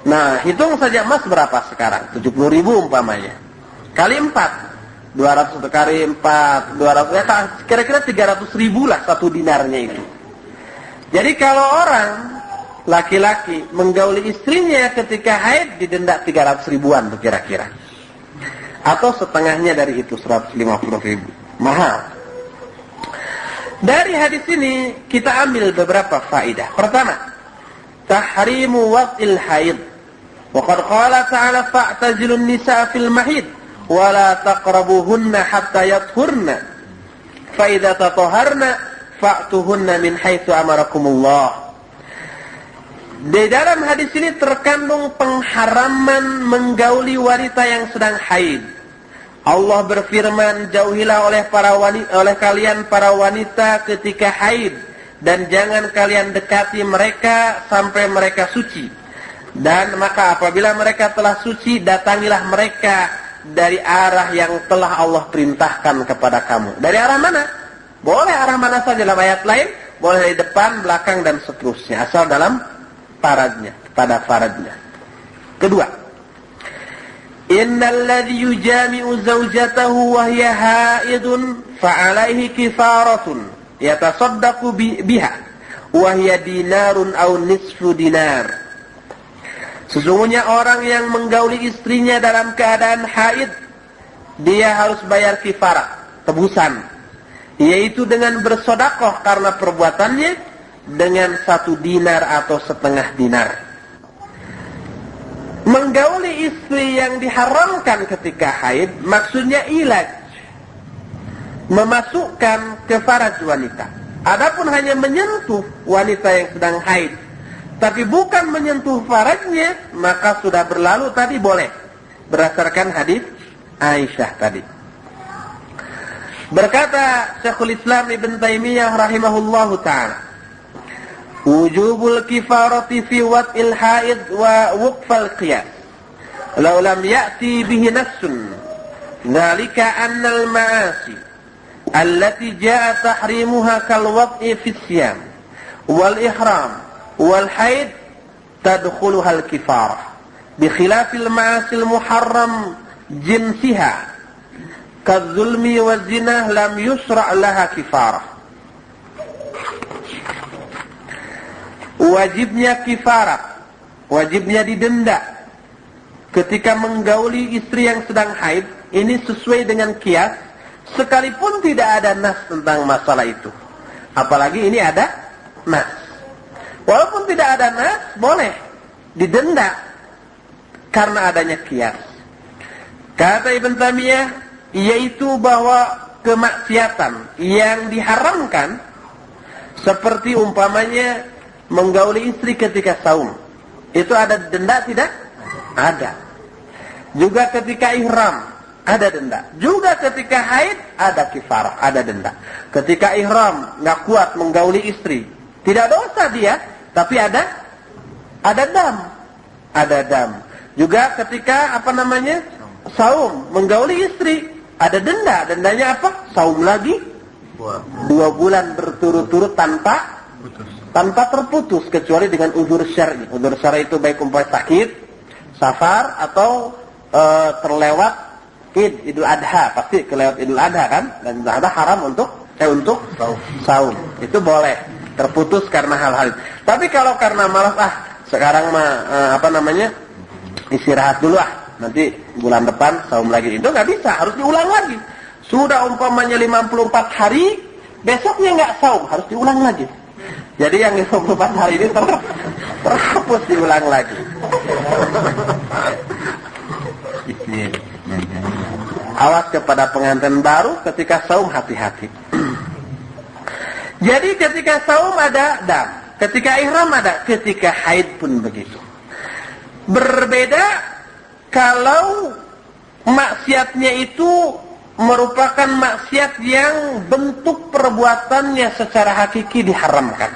Nah, hitung saja emas berapa sekarang? 70.000 umpamanya. Kali 4. 200 kali 4, 200, ya kira-kira 300.000 lah 1 dinarnya itu. Jadi kalau orang laki-laki menggauli istrinya ketika haid didenda 300 ribuan tuh kira-kira. Atau setengahnya dari itu, 150.000. Mahal. Dari hadis ini kita ambil beberapa faedah. Pertama, tahrimu wad'il haid. Wa qad qala ta'ala fa'tazilun nisaa fil mahid wa la taqrabuhunna hatta yathurna. Fa idza tatahharna fa'tuhunna min haitsu amarakumullah. Di dalam hadis ini terkandung pengharaman menggauli wanita yang sedang haid. Allah berfirman, jauhilah oleh kalian para wanita ketika haid, dan jangan kalian dekati mereka sampai mereka suci. Dan maka apabila mereka telah suci, datangilah mereka dari arah yang telah Allah perintahkan kepada kamu. Dari arah mana? Boleh arah mana saja dalam ayat lain, boleh dari depan, belakang, dan seterusnya, asal dalam faradnya, pada faradnya. Kedua, innal ladzi yujami'u zawjatahu wa hiya haidun fa'alaihi kifaratun yatasaddaqu biha wa hiya dinarun aw nisfu dinar. Sesungguhnya orang yang menggauli istrinya dalam keadaan haid, dia harus bayar kifarah, tebusan, yaitu dengan bersedekah karena perbuatannya dengan 1 dinar atau setengah dinar. Menggauli istri yang diharamkan ketika haid maksudnya ilaj, memasukkan ke faraj wanita. Adapun hanya menyentuh wanita yang sedang haid, tapi bukan menyentuh farajnya, maka sudah berlalu tadi boleh, berdasarkan hadis Aisyah tadi. Berkata Syekhul Islam Ibn Taimiyah rahimahullahu ta'ala, wujubul kifarati fi wad'il haid wa wuqfal qiyas law lam ya'ti bihi nassun dhalika anna al-ma'asi allati ja'a tahrimuha kal wad'i fi siyam wal ihram wal haid tadkhuluha al-kifarah bi khilafil ma'asi al-muharram jinsiha kadh-dhulmi wa zinah lam yusra' laha kifarah. Wajibnya kifarah, wajibnya didenda ketika menggauli istri yang sedang haid, ini sesuai dengan qiyas, sekalipun tidak ada nas tentang masalah itu. Apalagi ini ada nas. Walaupun tidak ada nas, boleh didenda karena adanya qiyas. Kata Ibn Taimiyah, yaitu bahwa kemaksiatan yang diharamkan seperti umpamanya menggauli istri ketika saum, itu ada denda tidak? Ada. Juga ketika ihram ada denda. Juga ketika haid ada kifarah, ada denda. Ketika ihram nggak kuat menggauli istri, tidak dosa dia, tapi ada dam. Juga ketika saum menggauli istri, ada denda. Dendanya apa? Saum lagi 2 bulan berturut-turut tanpa terputus, kecuali dengan uzur syar'i. Uzur syar'i itu baik umpamanya sakit, safar, atau terlewat Idul Adha. Pasti kelewat Idul Adha kan, dan Idul Adha haram untuk saum. Itu boleh terputus karena hal-hal itu. Tapi kalau karena malas, sekarang istirahat dulu, nanti bulan depan saum lagi, itu nggak bisa, harus diulang lagi. Sudah umpamanya 54 hari, besoknya nggak saum, harus diulang lagi. Jadi yang 54 hari ini terhapus, diulang lagi. Awas kepada pengantin baru, ketika saum hati-hati. Jadi ketika saum ada dam, ketika ihram ada, ketika haid pun begitu. Berbeda kalau maksiatnya itu merupakan maksiat yang bentuk perbuatannya secara hakiki diharamkan.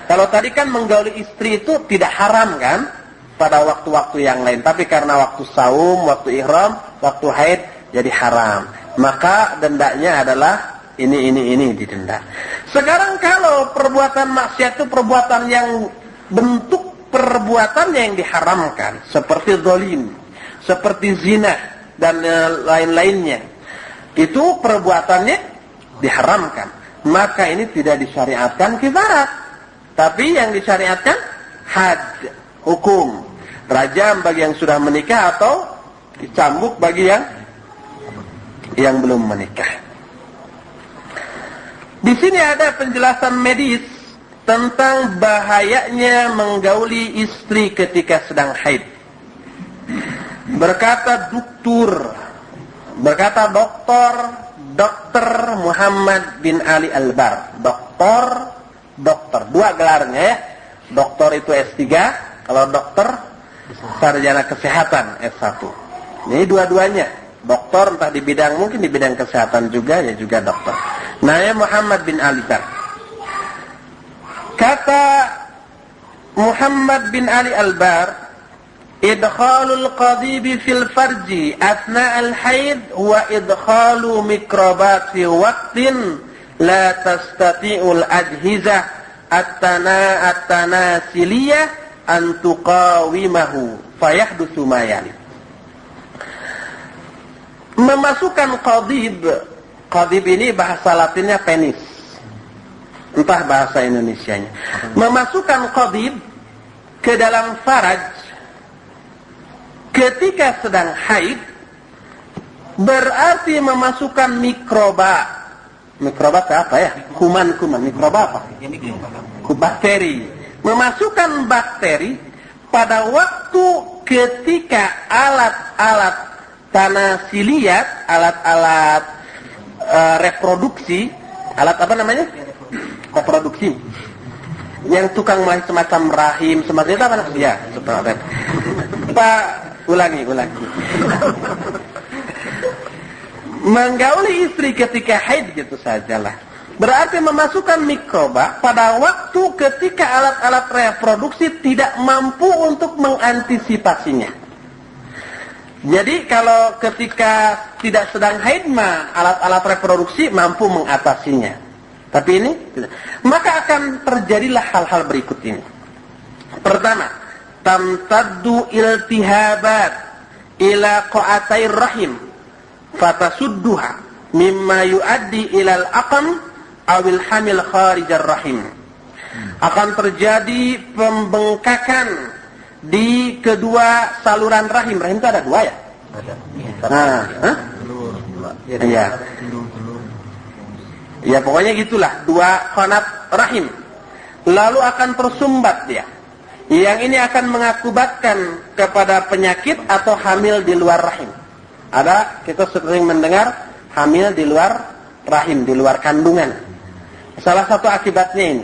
Kalau tadi kan menggauli istri itu tidak haram kan pada waktu-waktu yang lain, tapi karena waktu saum, waktu ihram, waktu haid jadi haram. Maka dendanya adalah ini didenda. Sekarang kalau perbuatan maksiat itu perbuatan yang bentuk perbuatannya yang diharamkan, seperti zalim, seperti zina dan lain-lainnya, itu perbuatannya diharamkan. Maka ini tidak disyariatkan kifarat, tapi yang disyariatkan had, hukum rajam bagi yang sudah menikah atau dicambuk bagi yang belum menikah. Di sini ada penjelasan medis tentang bahayanya menggauli istri ketika sedang haid. Berkata Dokter Muhammad bin Ali Albar. Dokter, dua gelarnya ya. Dokter itu S3, kalau dokter sarjana kesehatan S1. Ini dua-duanya. Dokter entah di bidang, mungkin di bidang kesehatan juga, ya juga dokter. Namanya Muhammad bin Ali Albar. Kata Muhammad bin Ali Albar, idkhalul qadibi fil farji athna'al haid wa idkhalu mikrobat fi waqtin la tastati'ul ajhizah at-tanasiliyah an tuqawimahu fayahdutsu ma yali. Memasukkan qadib ini bahasa Latinnya penis, entah bahasa Indonesianya. Memasukkan qadib ke dalam faraj ketika sedang haid berarti memasukkan mikroba. Mikroba apa ya? Kuman-kuman. Mikroba apa? Bakteri. Memasukkan bakteri pada waktu ketika alat-alat tanasiliyat, alat-alat reproduksi, alat apa namanya? Reproduksi. Yang tukang semacam rahim, semacam itu apa namanya? Ya, seperti Pak, ulangi. Menggauli istri ketika haid gitu sajalah. Berarti memasukkan mikroba pada waktu ketika alat-alat reproduksi tidak mampu untuk mengantisipasinya. Jadi kalau ketika tidak sedang haid mah alat-alat reproduksi mampu mengatasinya. Tapi ini tidak. Maka akan terjadilah hal-hal berikut ini. Pertama, tamtaddu iltihabat ila qa'atair rahim fatasudduha mimma yuaddi ilal aqam awil hamil kharijar rahim. Akan terjadi pembengkakan di kedua saluran rahim. Rahim itu ada dua ya? Ada. Iya. Ya pokoknya gitulah, dua qanat rahim. Lalu akan tersumbat dia. Yang ini akan mengakibatkan kepada penyakit atau hamil di luar rahim. Ada, kita sering mendengar hamil di luar rahim, di luar kandungan. Salah satu akibatnya ini,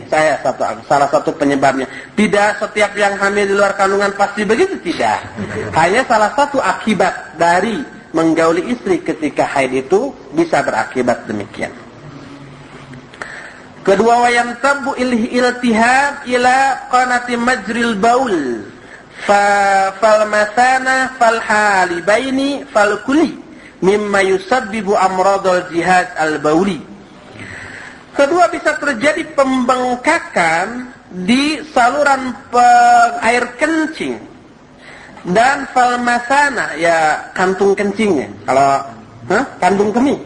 salah satu penyebabnya. Tidak setiap yang hamil di luar kandungan pasti begitu, tidak. Hanya salah satu akibat dari menggauli istri ketika haid itu bisa berakibat demikian. Kedua, wayantabu iltihab ila qanati majril baul fal masana fal halibaini fal kulli mimma yusabbibu amradul jihad al bauli. Kedua, bisa terjadi pembengkakan di saluran air kencing dan falmasana, ya kantung kencingnya. Kalau kandung kemih,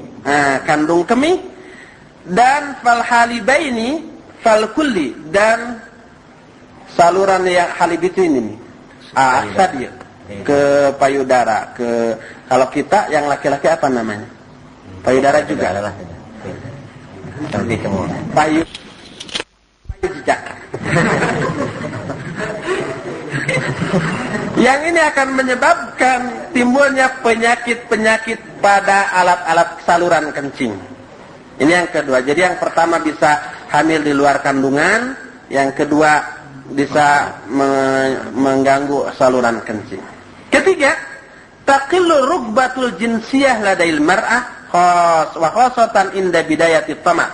kandung kemih dan falhalibaini falkulli dan saluran yang halib itu ini tadi ke payudara, ke kalau kita yang laki-laki apa namanya? Payudara juga. Payu jejak. Yang ini akan menyebabkan timbulnya penyakit-penyakit pada alat-alat saluran kencing. Ini yang kedua. Jadi yang pertama bisa hamil di luar kandungan, yang kedua bisa mengganggu saluran kencing. Ketiga, taqillu rugbatul jinsiyah ladail mar'ah wa khosatan inda bidayati tamat.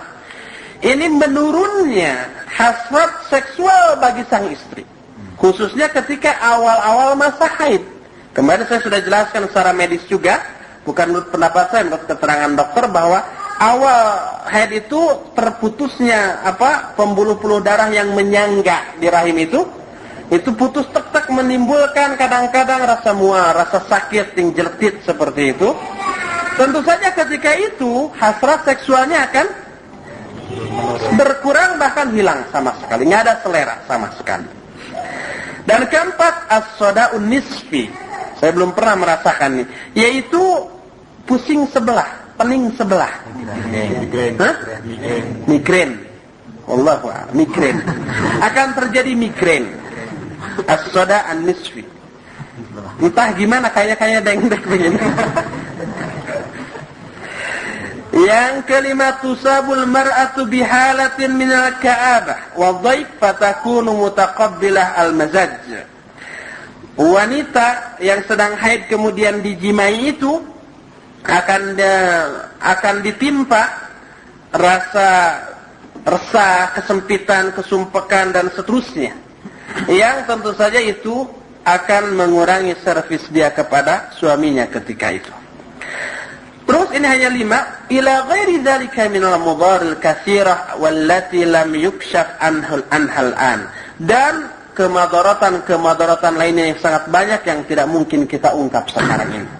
Ini menurunnya hasrat seksual bagi sang istri, khususnya ketika awal-awal masa haid. Kemarin saya sudah jelaskan secara medis juga, bukan menurut pendapat saya, menurut keterangan dokter, bahwa awal haid itu terputusnya pembuluh-puluh darah yang menyangga di rahim itu putus tek-tek menimbulkan kadang-kadang rasa mual, rasa sakit, tingjertit seperti itu. Tentu saja ketika itu hasrat seksualnya akan berkurang bahkan hilang sama sekali, nggak ada selera sama sekali. Dan keempat, as-soda'un nisfi. Saya belum pernah merasakan ini, yaitu pusing sebelah, pening sebelah. Migrain. Wallahu a'lam. Migrain. Akan terjadi migrain. As-soda'un nisfi. Entah gimana, kayaknya deng-deng begini. Yang kelima, tusabul mar'atu bihalatin minal ka'abah wa dhaif fatakunu mutaqabbilah al-mazaj. Wanita yang sedang haid kemudian dijimai itu akan ditimpa rasa resah, kesempitan, kesumpekan dan seterusnya. Yang tentu saja itu akan mengurangi servis dia kepada suaminya ketika itu. Terus ini hanya 5, ila ghairi dzalika minal mudharil katsirah wallati lam yukshaf anhal an. Dan kemadaratan lainnya yang sangat banyak yang tidak mungkin kita ungkap sekarang ini.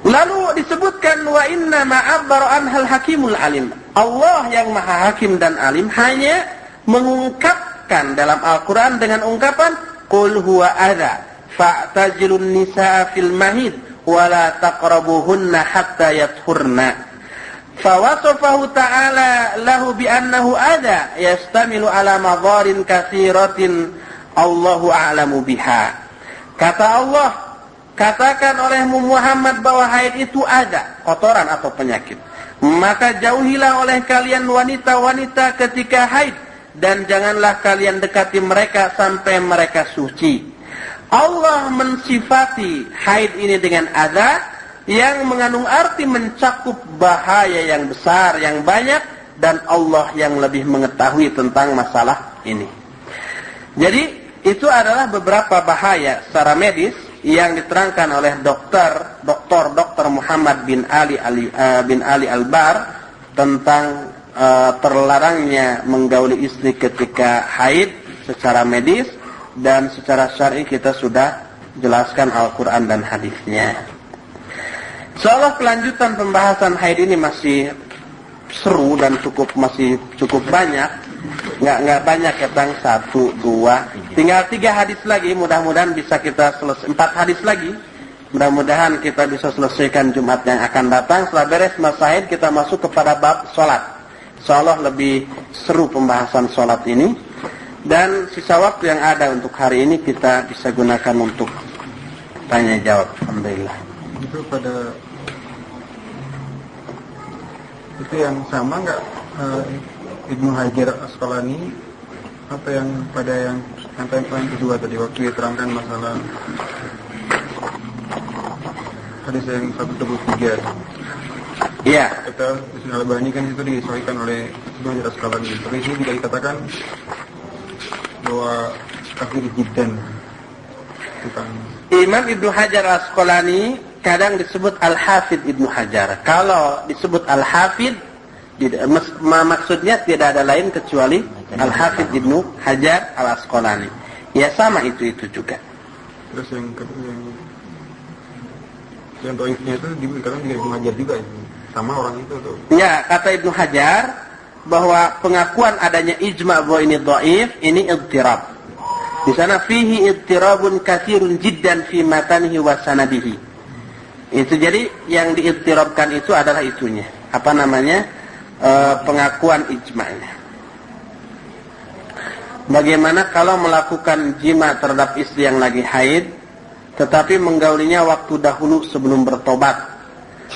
Lalu disebutkan wa inna ma'abbara anhal hakimul alim. Allah yang maha hakim dan alim hanya mengungkapkan dalam Al-Quran dengan ungkapan qul huwa adza fa'tazilun nisaa fil mahid wa la taqrabuhunna hatta yathurna. Fawasafahu ta'ala lahu bi'annahu adza yastamilu ala madharin katsiratin Allahu a'lamu biha. Kata Allah, katakan olehmu Muhammad bahwa haid itu ada, kotoran atau penyakit. Maka jauhilah oleh kalian wanita-wanita ketika haid, dan janganlah kalian dekati mereka sampai mereka suci. Allah mensifati haid ini dengan adza, yang mengandung arti mencakup bahaya yang besar, yang banyak, dan Allah yang lebih mengetahui tentang masalah ini. Jadi itu adalah beberapa bahaya secara medis yang diterangkan oleh Dr. Muhammad bin Ali Al-Bar tentang terlarangnya menggauli istri ketika haid secara medis, dan secara syar'i kita sudah jelaskan Al-Quran dan hadisnya. Seolah kelanjutan pembahasan haid ini masih seru dan masih cukup banyak. Nggak banyak, ketang 1, 2, tinggal 3 hadis lagi. Mudah-mudahan bisa kita selesai 4 hadis lagi. Mudah-mudahan kita bisa selesaikan Jumat yang akan datang. Setelah beres masa haid kita masuk kepada bab sholat. Seolah lebih seru pembahasan sholat ini. Dan sisa waktu yang ada untuk hari ini kita bisa gunakan untuk tanya jawab. Alhamdulillah. Itu pada itu yang sama nggak Ibnu Hajar Asqalani apa yang pada yang poin kedua tadi waktu diterangkan masalah hadis yang 173. Iya. Kata Ibnu Albani kan itu disesuaikan oleh Ibnu Hajar Asqalani. Tapi ini tidak dikatakan bahwa kafir jiddan. Imam Ibnu Hajar Asqalani kadang disebut Al-Hafidh Ibnu Hajar. Kalau disebut Al-Hafidh, maksudnya tidak ada lain kecuali Al-Hafidh Ibnu Hajar Al-Asqalani. Ya sama itu juga. Terus yang toifnya itu dikatakan juga Ibnu Hajar juga, sama orang itu tuh. Ya, kata Ibnu Hajar bahwa pengakuan adanya ijma' bahwa ini dhaif, ini idtirab. Di sana fihi idtirabun katsirun jiddan fi matanihi wa sanadihi. Itu jadi yang diiktirabkan itu adalah itunya. Apa namanya? Pengakuan ijma'nya. Bagaimana kalau melakukan jima terhadap istri yang lagi haid, tetapi menggaulinya waktu dahulu sebelum bertobat?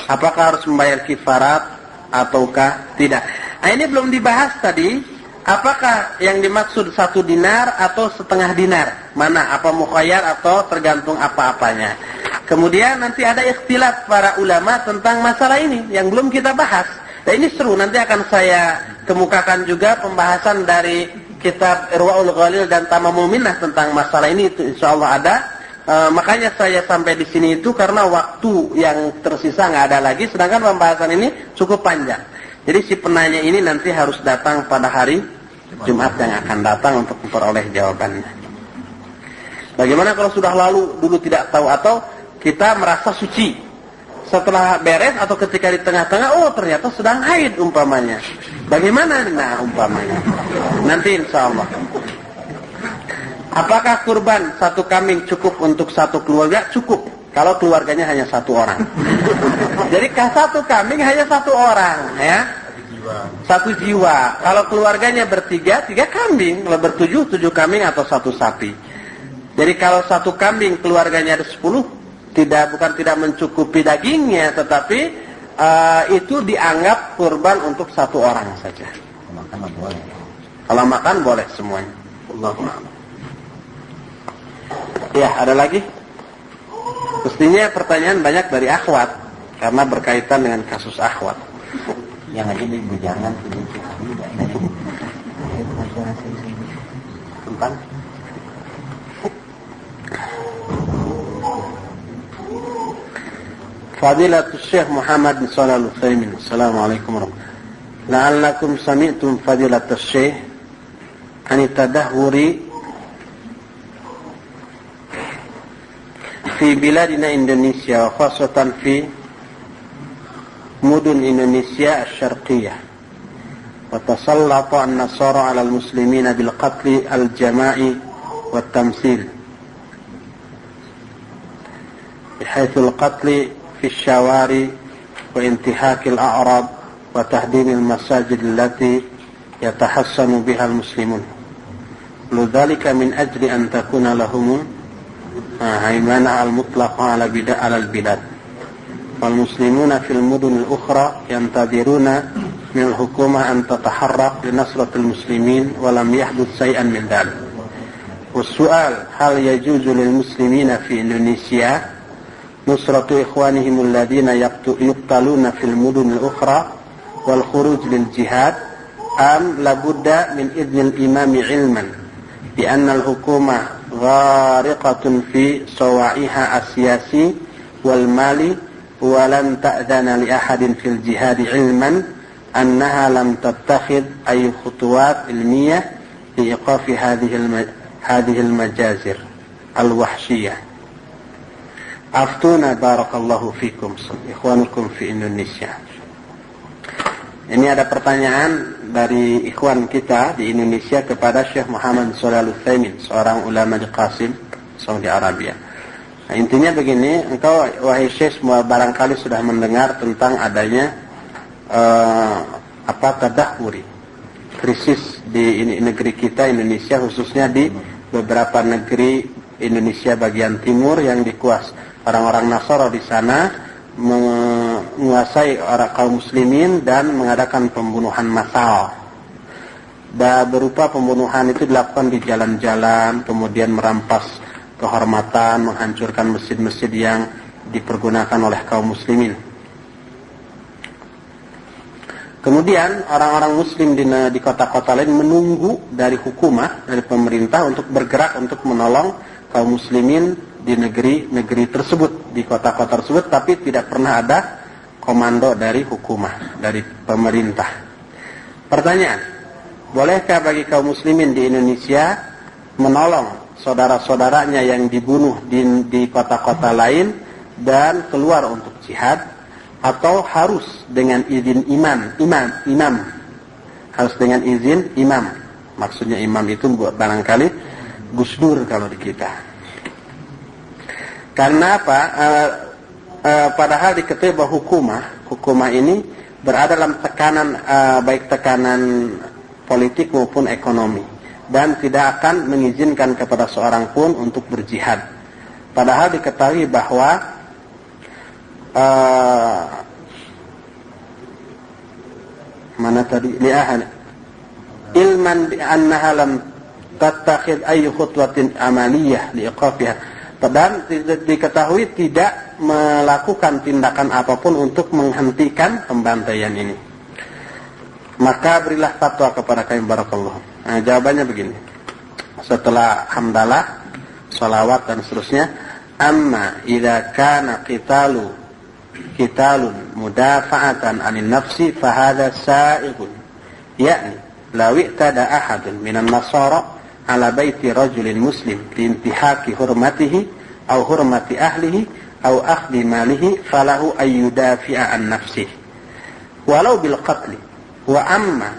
Apakah harus membayar kifarat ataukah tidak? Nah, ini belum dibahas tadi. Apakah yang dimaksud 1 dinar atau setengah dinar? Mana? Apa mukhayyar atau tergantung apa-apanya? Kemudian nanti ada ikhtilaf para ulama tentang masalah ini yang belum kita bahas. Dan ini seru, nanti akan saya kemukakan juga pembahasan dari kitab Irwaul Ghalil dan Tamamul Minnah tentang masalah ini. Itu insyaallah ada makanya saya sampai di sini itu karena waktu yang tersisa nggak ada lagi, sedangkan pembahasan ini cukup panjang. Jadi si penanya ini nanti harus datang pada hari Jumat yang akan datang untuk memperoleh jawabannya. Bagaimana kalau sudah lalu dulu tidak tahu atau kita merasa suci setelah beres atau ketika di tengah-tengah ternyata sedang haid umpamanya. Bagaimana? Nah umpamanya nanti insya Allah. Apakah kurban satu kambing cukup untuk satu keluarga? Cukup, kalau keluarganya hanya satu orang. Jadi satu kambing hanya satu orang, ya. Satu jiwa. Kalau keluarganya bertiga, 3 kambing. Kalau bertujuh, 7 kambing atau 1 sapi. Jadi kalau satu kambing keluarganya ada 10, bukan tidak mencukupi dagingnya, tetapi itu dianggap kurban untuk satu orang saja. Makan boleh. Kalau makan boleh semuanya. Allahu a'lam. Ya, ada lagi? Mestinya pertanyaan banyak dari akhwat karena berkaitan dengan kasus akhwat. Yang aja di bujangan sedikit tidak ada. Tentang Fadilatul Syekh Muhammad bin Shalih Al-Utsaimin. Assalamualaikum warahmatullahi wabarakatuh. La'allakum sami'tum fadilatul Syekh an tadahhuri في بلادنا إندونيسيا وخاصة في مدن إندونيسيا الشرقية وتسلط النصارى على المسلمين بالقتل الجماعي والتمثيل بحيث القتل في الشوارع وانتهاك الأعراض وتهديم المساجد التي يتحصن بها المسلمون لذلك من أجل أن تكون لهم هيمنة المطلقة على البلاد والمسلمون في المدن الأخرى ينتظرون من الحكومة أن تتحرك لنصرة المسلمين ولم يحدث شيئا من ذلك والسؤال هل يجوز للمسلمين في إندونيسيا نصرة إخوانهم الذين يقتلون في المدن الأخرى والخروج للجهاد أم لابد من إذن الإمام علما بأن الحكومة غارقة في صواعيها السياسي والمالي ولن تأذن لأحد في الجهاد علما أنها لم تتخذ أي خطوات علمية لإيقاف هذه المجازر الوحشية أفتونا بارك الله فيكم إخوانكم في Indonesia. Ini ada pertanyaan dari ikhwan kita di Indonesia kepada Syekh Muhammad Shalih Al-Utsaimin, seorang ulama di Qasim, Saudi Arabia. Nah, intinya begini, engkau wahai Syekh barangkali sudah mendengar tentang adanya tadahuri, krisis di negeri kita Indonesia, khususnya di beberapa negeri Indonesia bagian timur yang dikuasai orang-orang Nasara di sana, menguasai orang kaum muslimin dan mengadakan pembunuhan massal. Berupa pembunuhan itu dilakukan di jalan-jalan, kemudian merampas kehormatan, menghancurkan masjid-masjid yang dipergunakan oleh kaum muslimin. Kemudian orang-orang muslim di kota-kota lain menunggu dari hukumah, dari pemerintah untuk bergerak untuk menolong kaum muslimin di negeri-negeri tersebut, di kota-kota tersebut, tapi tidak pernah ada komando dari hukumah, dari pemerintah. Pertanyaan, bolehkah bagi kaum muslimin di Indonesia menolong saudara-saudaranya yang dibunuh di kota-kota lain dan keluar untuk jihad, atau harus dengan izin imam? Harus dengan izin imam. Maksudnya imam itu barangkali Gus Dur kalau di kita. Karena apa? Padahal diketahui bahwa hukumah ini berada dalam tekanan, baik tekanan politik maupun ekonomi, dan tidak akan mengizinkan kepada seorang pun untuk berjihad. Padahal diketahui bahwa mana tadi? Ilman bi annaha lam tattakhid ayyu khutwatin amaliyah liiqafiha. Dan diketahui tidak melakukan tindakan apapun untuk menghentikan pembantaian ini. Maka berilah fatwa kepada kami barakallahu. Nah, jawabannya begini. Setelah hamdalah, salawat dan seterusnya, Amma idza kana qitalun mudafa'atan 'anil nafsi fa hadha sa'iqun. Yani law i'tada ahadun minan nasara 'ala baiti rajulin muslim liintihaki hurmatihi aw hurmati ahlihi aw akhdhi malihi falahu ayyudafi'a an nafsihi walau bil qatl. Wa amma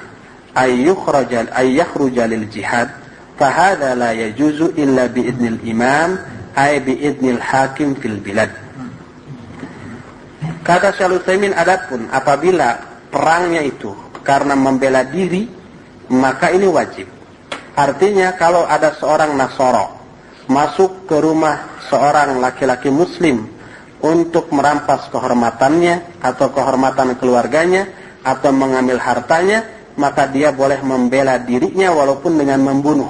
ay yakhruja lil jihad fa hadha la yajuzu illa bi idnil imam ay bi idnil hakim fil bilad. Kata Syaikhul Utsaimin, adapun apabila perangnya itu karena membela diri, maka ini wajib. Artinya kalau ada seorang Nasara masuk ke rumah seorang laki-laki muslim untuk merampas kehormatannya atau kehormatan keluarganya atau mengambil hartanya, maka dia boleh membela dirinya walaupun dengan membunuh.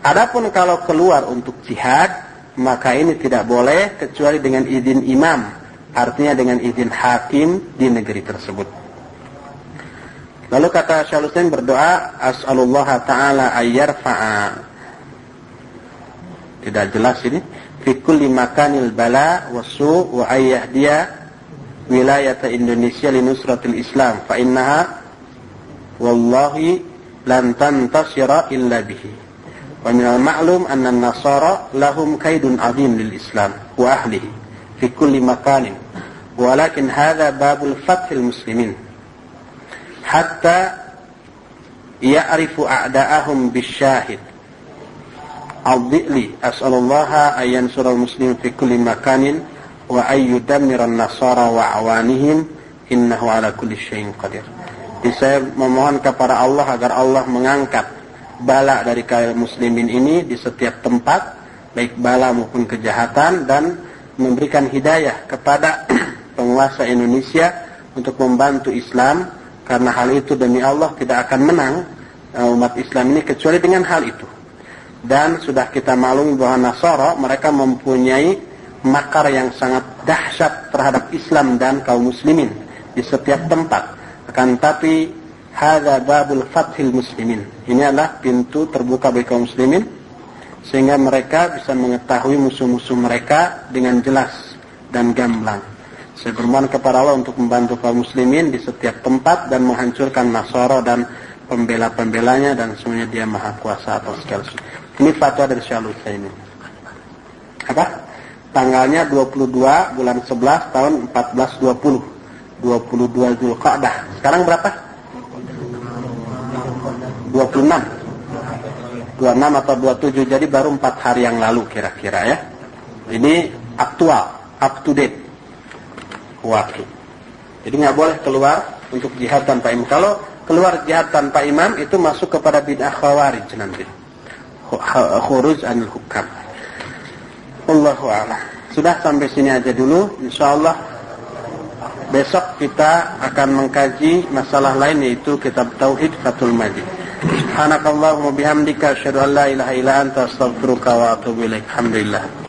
Adapun kalau keluar untuk jihad, maka ini tidak boleh kecuali dengan izin imam, artinya dengan izin hakim di negeri tersebut. Lalu kata Syaikhul Utsaimin berdoa, as'alullah ta'ala ayyarfa'a, tidak jelas ini, fi kulli makanil bala wasu wa ayyahdiya wilayata Indonesia li nusratil Islam fa innaha wallahi lan tantasira illa bihi. Wa minal ma'lum anna an-nasara lahum kaidun 'azim lil Islam wa ahlihi fi kulli makanin. Walakin hadha babul fathil muslimin hatta ya'rifu a'da'ahum bisyahid. Adhi'li as'alullaha ayyan sural muslim fi kulli makanin wa ayyudammiran nasara wa awanihim innahu ala kulli syai'in qadir. Saya memohon kepada Allah agar Allah mengangkat bala dari kaum muslimin ini di setiap tempat, baik bala maupun kejahatan, dan memberikan hidayah kepada penguasa Indonesia untuk membantu Islam, karena hal itu demi Allah tidak akan menang umat Islam ini kecuali dengan hal itu. Dan sudah kita maklumi bahwa Nasara mereka mempunyai makar yang sangat dahsyat terhadap Islam dan kaum muslimin di setiap tempat. Akan tapi hadza babul fathil muslimin, ini adalah pintu terbuka bagi kaum muslimin sehingga mereka bisa mengetahui musuh-musuh mereka dengan jelas dan gamblang. Saya bermohon kepada Allah untuk membantu kaum muslimin di setiap tempat dan menghancurkan Nasara dan pembela-pembelanya, dan semuanya dia maha kuasa atas segala sesuatu. Ini fatwa dari Syaikhul Utsaimin. Apa? Tanggalnya 22 bulan 11 tahun 1420. 22 Zulqa'dah. Sekarang berapa? 26 atau 27. Jadi baru 4 hari yang lalu kira-kira ya. Ini aktual, up to date waktu. Jadi nggak boleh keluar untuk jihad tanpa imam. Kalau keluar jihad tanpa imam itu masuk kepada bid'ah khawarij nanti. Khuruj anil hukam. Allahu a'lam. Sudah sampai sini aja dulu. Insyaallah besok kita akan mengkaji masalah lain, yaitu kitab Tauhid Fathul Majid. Subhanakallahumma bihamdika asyhadu an la ilaha illa anta astaghfiruka wa atubu ilaik. Alhamdulillah.